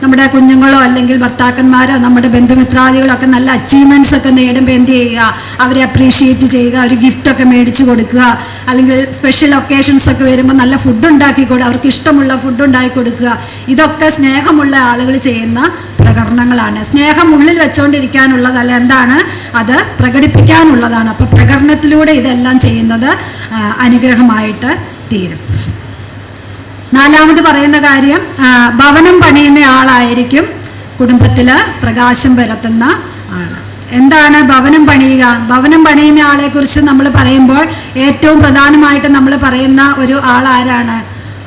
നമ്മുടെ കുഞ്ഞുങ്ങളോ അല്ലെങ്കിൽ ഭർത്താക്കന്മാരോ നമ്മുടെ ബന്ധുമിത്രാദികളോ ഒക്കെ നല്ല അച്ചീവ്മെൻറ്റ്സ് ഒക്കെ നേടുമ്പോൾ എന്ത് ചെയ്യുക? അവരെ അപ്രീഷിയേറ്റ് ചെയ്യുക, ഒരു ഗിഫ്റ്റൊക്കെ മേടിച്ച് കൊടുക്കുക, അല്ലെങ്കിൽ സ്പെഷ്യൽ ഒക്കേഷൻസ് ഒക്കെ വരുമ്പോൾ നല്ല ഫുഡ് ഉണ്ടാക്കി അവർക്ക് ഇഷ്ടമുള്ള ഫുഡ് ഉണ്ടാക്കി കൊടുക്കുക. ഇതൊക്കെ സ്നേഹമുള്ള ആളുകൾ ചെയ്യുന്ന പ്രകടനങ്ങളാണ്. സ്നേഹം ഉള്ളിൽ വെച്ചുകൊണ്ടിരിക്കാനുള്ളതല്ല, എന്താണ് അത് പ്രകടിപ്പിക്കാനുള്ളതാണ്. അപ്പോൾ പ്രകടനത്തിലൂടെ ഇതെല്ലാം ചെയ്യുന്നത് അനുഗ്രഹമായിട്ട് തീരും. നാലാമത് പറയുന്ന കാര്യം, ഭവനം പണിയുന്ന ആളായിരിക്കും കുടുംബത്തിൽ പ്രകാശം പരത്തുന്ന ആൾ. എന്താണ് ഭവനം പണിയുക? ഭവനം പണിയുന്ന ആളെക്കുറിച്ച് നമ്മൾ പറയുമ്പോൾ ഏറ്റവും പ്രധാനമായിട്ട് നമ്മൾ പറയുന്ന ഒരു ആൾ ആരാണ്?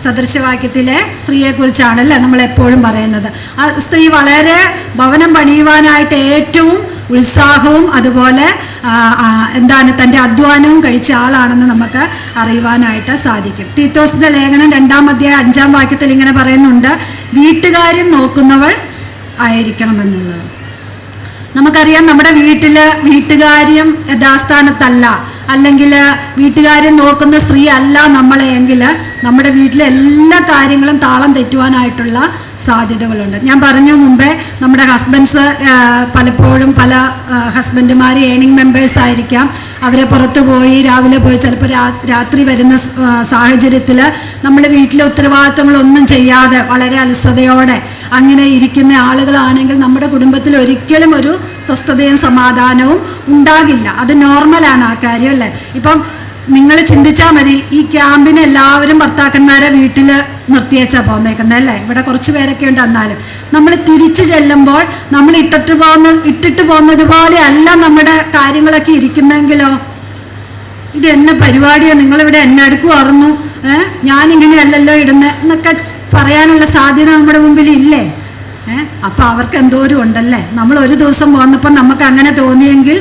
സദൃശവാക്യത്തിലെ സ്ത്രീയെക്കുറിച്ചാണല്ലേ നമ്മളെപ്പോഴും പറയുന്നത്. ആ സ്ത്രീ വളരെ ഭവനം പണിയുവാനായിട്ട് ഏറ്റവും ഉത്സാഹവും അതുപോലെ തൻ്റെ അധ്വാനവും കഴിച്ച ആളാണെന്ന് നമുക്ക് അറിയുവാനായിട്ട് സാധിക്കും. തീത്തോസിൻ്റെ ലേഖനം 2-ാം അധ്യായം 5-ാം വാക്യത്തിൽ ഇങ്ങനെ പറയുന്നുണ്ട്, വീട്ടുകാര്യം നോക്കുന്നവൾ ആയിരിക്കണമെന്നുള്ളത്. നമുക്കറിയാം നമ്മുടെ വീട്ടുകാര്യം യഥാസ്ഥാനത്തല്ല, അല്ലെങ്കിൽ വീട്ടുകാര്യം നോക്കുന്ന സ്ത്രീ അല്ല നമ്മളെ എങ്കിൽ നമ്മുടെ വീട്ടിലെ എല്ലാ കാര്യങ്ങളും താളം തെറ്റുവാനായിട്ടുള്ള സാധ്യതകളുണ്ട്. ഞാൻ പറഞ്ഞു മുമ്പേ, നമ്മുടെ ഹസ്ബൻഡ്സ് പലപ്പോഴും പല ഹസ്ബൻഡുമാർ ഏണിംഗ് മെമ്പേഴ്സ് ആയിരിക്കാം. അവരെ പുറത്ത് പോയി രാവിലെ പോയി ചിലപ്പോൾ രാത്രി വരുന്ന സാഹചര്യത്തിൽ നമ്മൾ വീട്ടിലെ ഉത്തരവാദിത്തങ്ങളൊന്നും ചെയ്യാതെ വളരെ അലസതയോടെ അങ്ങനെ ഇരിക്കുന്ന ആളുകളാണെങ്കിൽ നമ്മുടെ കുടുംബത്തിൽ ഒരിക്കലും ഒരു സ്വസ്ഥതയും സമാധാനവും ഉണ്ടാകില്ല. അത് നോർമലാണ് ആ കാര്യം അല്ലേ? ഇപ്പം നിങ്ങൾ ചിന്തിച്ചാൽ മതി, ഈ ക്യാമ്പിന് എല്ലാവരും ഭർത്താക്കന്മാരെ വീട്ടിൽ നിർത്തിയേച്ചാ പോന്നേക്കുന്നത് അല്ലേ. ഇവിടെ കുറച്ച് പേരൊക്കെ ഉണ്ട്. എന്നാലും നമ്മൾ തിരിച്ചു ചെല്ലുമ്പോൾ നമ്മൾ ഇട്ടിട്ട് പോകുന്നത് പോലെ അല്ല നമ്മുടെ കാര്യങ്ങളൊക്കെ ഇരിക്കുന്നെങ്കിലോ, ഇത് എന്നെ പരിപാടിയോ, നിങ്ങളിവിടെ എന്നെ അടുക്കുമായിരുന്നു, ഞാനിങ്ങനെയല്ലല്ലോ ഇടുന്നത് എന്നൊക്കെ പറയാനുള്ള സാധ്യത നമ്മുടെ മുമ്പിൽ ഇല്ലേ? അപ്പം അവർക്ക് എന്തോരം ഉണ്ടല്ലേ. നമ്മൾ ഒരു ദിവസം പോന്നപ്പോൾ നമുക്ക് അങ്ങനെ തോന്നിയെങ്കിൽ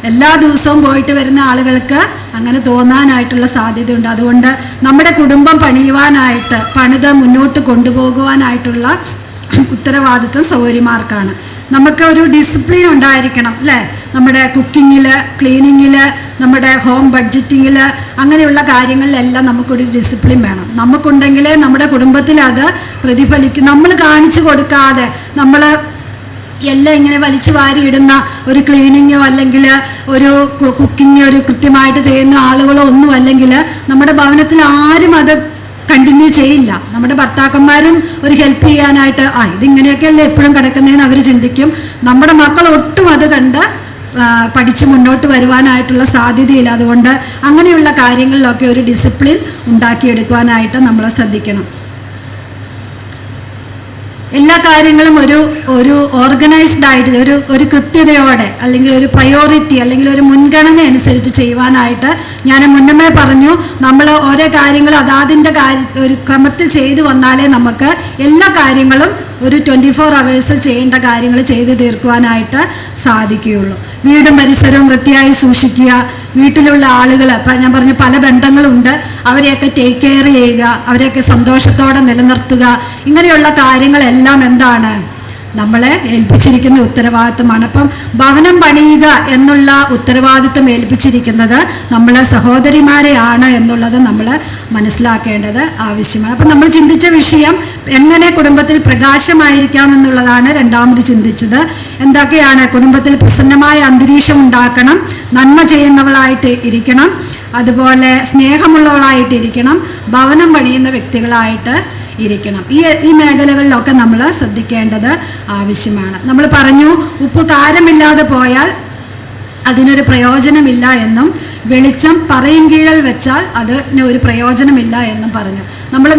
എല്ലാ ദിവസവും പോയിട്ട് വരുന്ന ആളുകൾക്ക് അങ്ങനെ തോന്നാനായിട്ടുള്ള സാധ്യതയുണ്ട്. അതുകൊണ്ട് നമ്മുടെ കുടുംബം പണിത് മുന്നോട്ട് കൊണ്ടുപോകുവാനായിട്ടുള്ള ഉത്തരവാദിത്വം സഹോദരിമാർക്കാണ്. നമുക്ക് ഒരു ഡിസിപ്ലിൻ ഉണ്ടായിരിക്കണം അല്ലേ. നമ്മുടെ കുക്കിങ്ങിൽ, ക്ലീനിങ്ങിൽ, നമ്മുടെ ഹോം ബഡ്ജറ്റിങ്ങിൽ, അങ്ങനെയുള്ള കാര്യങ്ങളിലെല്ലാം നമുക്കൊരു ഡിസിപ്ലിൻ വേണം. നമുക്കുണ്ടെങ്കിലേ നമ്മുടെ കുടുംബത്തിൽ അത് പ്രതിഫലിക്കും. നമ്മൾ കാണിച്ചു കൊടുക്കാതെ നമ്മൾ എല്ലാം ഇങ്ങനെ വലിച്ചു വാരിയിടുന്ന ഒരു ക്ലീനിങ്ങോ അല്ലെങ്കിൽ ഒരു കുക്കിങ്ങോ ഒരു കൃത്യമായിട്ട് ചെയ്യുന്ന ആളുകളോ ഒന്നും അല്ലെങ്കിൽ നമ്മുടെ ഭവനത്തിൽ ആരും അത് കണ്ടിന്യൂ ചെയ്യില്ല. നമ്മുടെ ഭർത്താക്കന്മാരും ഒരു ഹെൽപ്പ് ചെയ്യാനായിട്ട് ഇതിങ്ങനെയൊക്കെയല്ലേ എപ്പോഴും കിടക്കുന്നതെന്ന് അവർ ചിന്തിക്കും. നമ്മുടെ മക്കൾ ഒട്ടും അത് കണ്ട് പഠിച്ച് മുന്നോട്ട് വരുവാനായിട്ടുള്ള സാധ്യതയില്ല. അതുകൊണ്ട് അങ്ങനെയുള്ള കാര്യങ്ങളിലൊക്കെ ഒരു ഡിസിപ്ലിൻ ഉണ്ടാക്കിയെടുക്കുവാനായിട്ട് നമ്മൾ ശ്രദ്ധിക്കണം. എല്ലാ കാര്യങ്ങളും ഒരു ഓർഗനൈസ്ഡ് ആയിട്ട് ഒരു കൃത്യതയോടെ അല്ലെങ്കിൽ ഒരു പ്രയോറിറ്റി അല്ലെങ്കിൽ ഒരു മുൻഗണന അനുസരിച്ച് ചെയ്യുവാനായിട്ട് ഞാൻ മുന്നമേ പറഞ്ഞു. നമ്മൾ ഓരോ കാര്യങ്ങൾ അതാതിൻ്റെ ഒരു ക്രമത്തിൽ ചെയ്തു വന്നാലേ നമുക്ക് എല്ലാ കാര്യങ്ങളും ഒരു 24 hours ചെയ്യേണ്ട കാര്യങ്ങൾ ചെയ്ത് തീർക്കുവാനായിട്ട് സാധിക്കുകയുള്ളൂ. വീടും പരിസരവും വൃത്തിയായി സൂക്ഷിക്കുക. വീട്ടിലുള്ള ആളുകൾ, ഇപ്പം ഞാൻ പറഞ്ഞു പല ബന്ധങ്ങളുണ്ട്, അവരെയൊക്കെ ടേക്ക് കെയർ ചെയ്യുക, അവരെയൊക്കെ സന്തോഷത്തോടെ നിലനിർത്തുക. ഇങ്ങനെയുള്ള കാര്യങ്ങളെല്ലാം എന്താണ് നമ്മളെ ഏൽപ്പിച്ചിരിക്കുന്ന ഉത്തരവാദിത്വമാണ്. അപ്പം ഭവനം പണിയുക എന്നുള്ള ഉത്തരവാദിത്വം ഏൽപ്പിച്ചിരിക്കുന്നത് നമ്മളെ സഹോദരിമാരെയാണ് എന്നുള്ളത് നമ്മൾ മനസ്സിലാക്കേണ്ടത് ആവശ്യമാണ്. അപ്പം നമ്മൾ ചിന്തിച്ച വിഷയം എങ്ങനെ കുടുംബത്തിൽ പ്രകാശമായിരിക്കാം എന്നുള്ളതാണ്. രണ്ടാമത് ചിന്തിച്ചത് എന്തൊക്കെയാണ്? കുടുംബത്തിൽ പ്രസന്നമായ അന്തരീക്ഷം ഉണ്ടാക്കണം, നന്മ ചെയ്യുന്നവളായിട്ട് ഇരിക്കണം, അതുപോലെ സ്നേഹമുള്ളവളായിട്ടിരിക്കണം, ഭവനം പണിയുന്ന വ്യക്തികളായിട്ട് ഇരിക്കണം. ഈ മേഖലകളിലൊക്കെ നമ്മൾ ശ്രദ്ധിക്കേണ്ടത് ആവശ്യമാണ്. നമ്മൾ പറഞ്ഞു ഉപ്പ് കാരമില്ലാതെ പോയാൽ അതിനൊരു പ്രയോജനമില്ല എന്നും വെളിച്ചം പറയും കീഴൽ വെച്ചാൽ അതിന് ഒരു പ്രയോജനമില്ല എന്നും പറഞ്ഞു.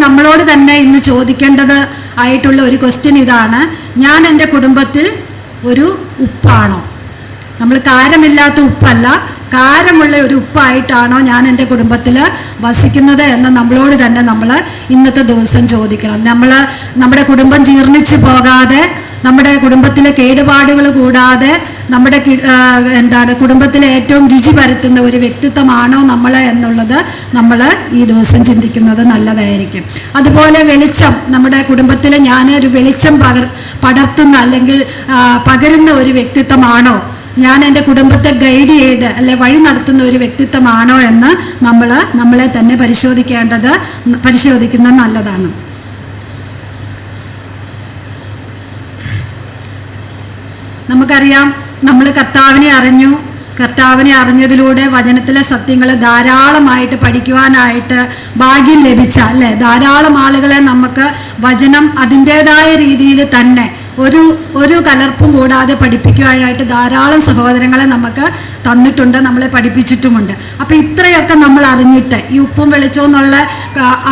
നമ്മളോട് തന്നെ ഇന്ന് ചോദിക്കേണ്ടത് ആയിട്ടുള്ള ഒരു ക്വസ്റ്റ്യൻ ഇതാണ്: ഞാൻ എൻ്റെ കുടുംബത്തിൽ ഒരു ഉപ്പാണോ? നമ്മൾ കാരമില്ലാത്ത ഉപ്പല്ല, കാരമുള്ള ഒരു ഉപ്പായിട്ടാണോ ഞാൻ എൻ്റെ കുടുംബത്തിൽ വസിക്കുന്നത് എന്ന് നമ്മളോട് തന്നെ നമ്മൾ ഇന്നത്തെ ദിവസം ചോദിക്കണം. നമ്മുടെ കുടുംബം ജീർണിച്ചു പോകാതെ, നമ്മുടെ കുടുംബത്തിലെ കേടുപാടുകൾ കൂടാതെ, നമ്മുടെ കുടുംബത്തിലെ ഏറ്റവും രുചി പരത്തുന്ന ഒരു വ്യക്തിത്വമാണോ നമ്മൾ എന്നുള്ളത് നമ്മൾ ഈ ദിവസം ചിന്തിക്കുന്നത് നല്ലതായിരിക്കും. അതുപോലെ വെളിച്ചം, നമ്മുടെ കുടുംബത്തിൽ ഞാൻ ഒരു വെളിച്ചം പടർത്തുന്ന അല്ലെങ്കിൽ പകരുന്ന ഒരു വ്യക്തിത്വമാണോ, ഞാൻ എൻ്റെ കുടുംബത്തെ ഗൈഡ് ചെയ്ത് അല്ലെ വഴി നടത്തുന്ന ഒരു വ്യക്തിത്വമാണോ എന്ന് നമ്മളെ തന്നെ പരിശോധിക്കുന്നത് നല്ലതാണ്. നമുക്കറിയാം, നമ്മൾ കർത്താവിനെ അറിഞ്ഞതിലൂടെ വചനത്തിലെ സത്യങ്ങൾ ധാരാളമായിട്ട് പഠിക്കുവാനായിട്ട് ഭാഗ്യം ലഭിച്ച അല്ലേ, ധാരാളം ആളുകളെ നമുക്ക് വചനം അതിൻ്റേതായ രീതിയിൽ തന്നെ ഒരു കലർപ്പും കൂടാതെ പഠിപ്പിക്കുവാനായിട്ട് ധാരാളം സഹോദരങ്ങളെ നമുക്ക് തന്നിട്ടുണ്ട്, നമ്മളെ പഠിപ്പിച്ചിട്ടുമുണ്ട്. അപ്പം ഇത്രയൊക്കെ നമ്മൾ അറിഞ്ഞിട്ട് ഈ ഉപ്പും വെളിച്ചവും എന്നുള്ള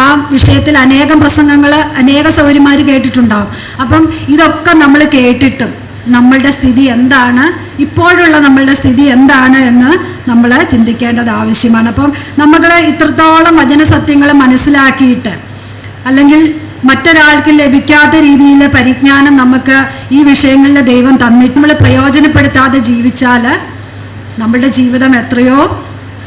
ആ വിഷയത്തിൽ അനേകം പ്രസംഗങ്ങൾ അനേക സൗകര്യമാർ കേട്ടിട്ടുണ്ടാവും. അപ്പം ഇതൊക്കെ നമ്മൾ കേട്ടിട്ടും നമ്മളുടെ സ്ഥിതി എന്താണ്, ഇപ്പോഴുള്ള നമ്മളുടെ സ്ഥിതി എന്താണ് എന്ന് നമ്മൾ ചിന്തിക്കേണ്ടത് ആവശ്യമാണ്. അപ്പം നമ്മൾ ഇത്രത്തോളം വചനസത്യങ്ങൾ മനസ്സിലാക്കിയിട്ട് അല്ലെങ്കിൽ മറ്റൊരാൾക്ക് ലഭിക്കാത്ത രീതിയിലെ പരിജ്ഞാനം നമുക്ക് ഈ വിഷയങ്ങളിൽ ദൈവം തന്നിട്ട് നമ്മൾ പ്രയോജനപ്പെടുത്താതെ ജീവിച്ചാൽ നമ്മളുടെ ജീവിതം എത്രയോ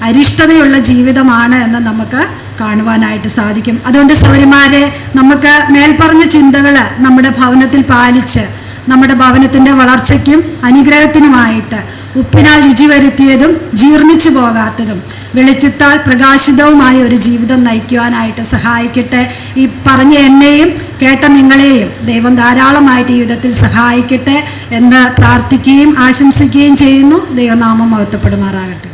അരിഷ്ടതയുള്ള ജീവിതമാണ് എന്ന് നമുക്ക് കാണുവാനായിട്ട് സാധിക്കും. അതുകൊണ്ട് സൗര്യന്മാരെ, നമുക്ക് മേൽപ്പറഞ്ഞ ചിന്തകൾ നമ്മുടെ ഭവനത്തിൽ പാലിച്ച് നമ്മുടെ ഭവനത്തിൻ്റെ വളർച്ചയ്ക്കും അനുഗ്രഹത്തിനുമായിട്ട് ഉപ്പിനാൽ രുചി വരുത്തിയതും ജീർണിച്ചു പോകാത്തതും വെളിച്ചത്താൽ പ്രകാശിതവുമായ ഒരു ജീവിതം നയിക്കുവാനായിട്ട് സഹായിക്കട്ടെ. ഈ പറഞ്ഞ എന്നെയും കേട്ട നിങ്ങളെയും ദൈവം ധാരാളമായിട്ട് ഈ വിധത്തിൽ സഹായിക്കട്ടെ എന്ന് പ്രാർത്ഥിക്കുകയും ആശംസിക്കുകയും ചെയ്യുന്നു. ദൈവനാമം മഹത്വപ്പെടുമാറാകട്ടെ.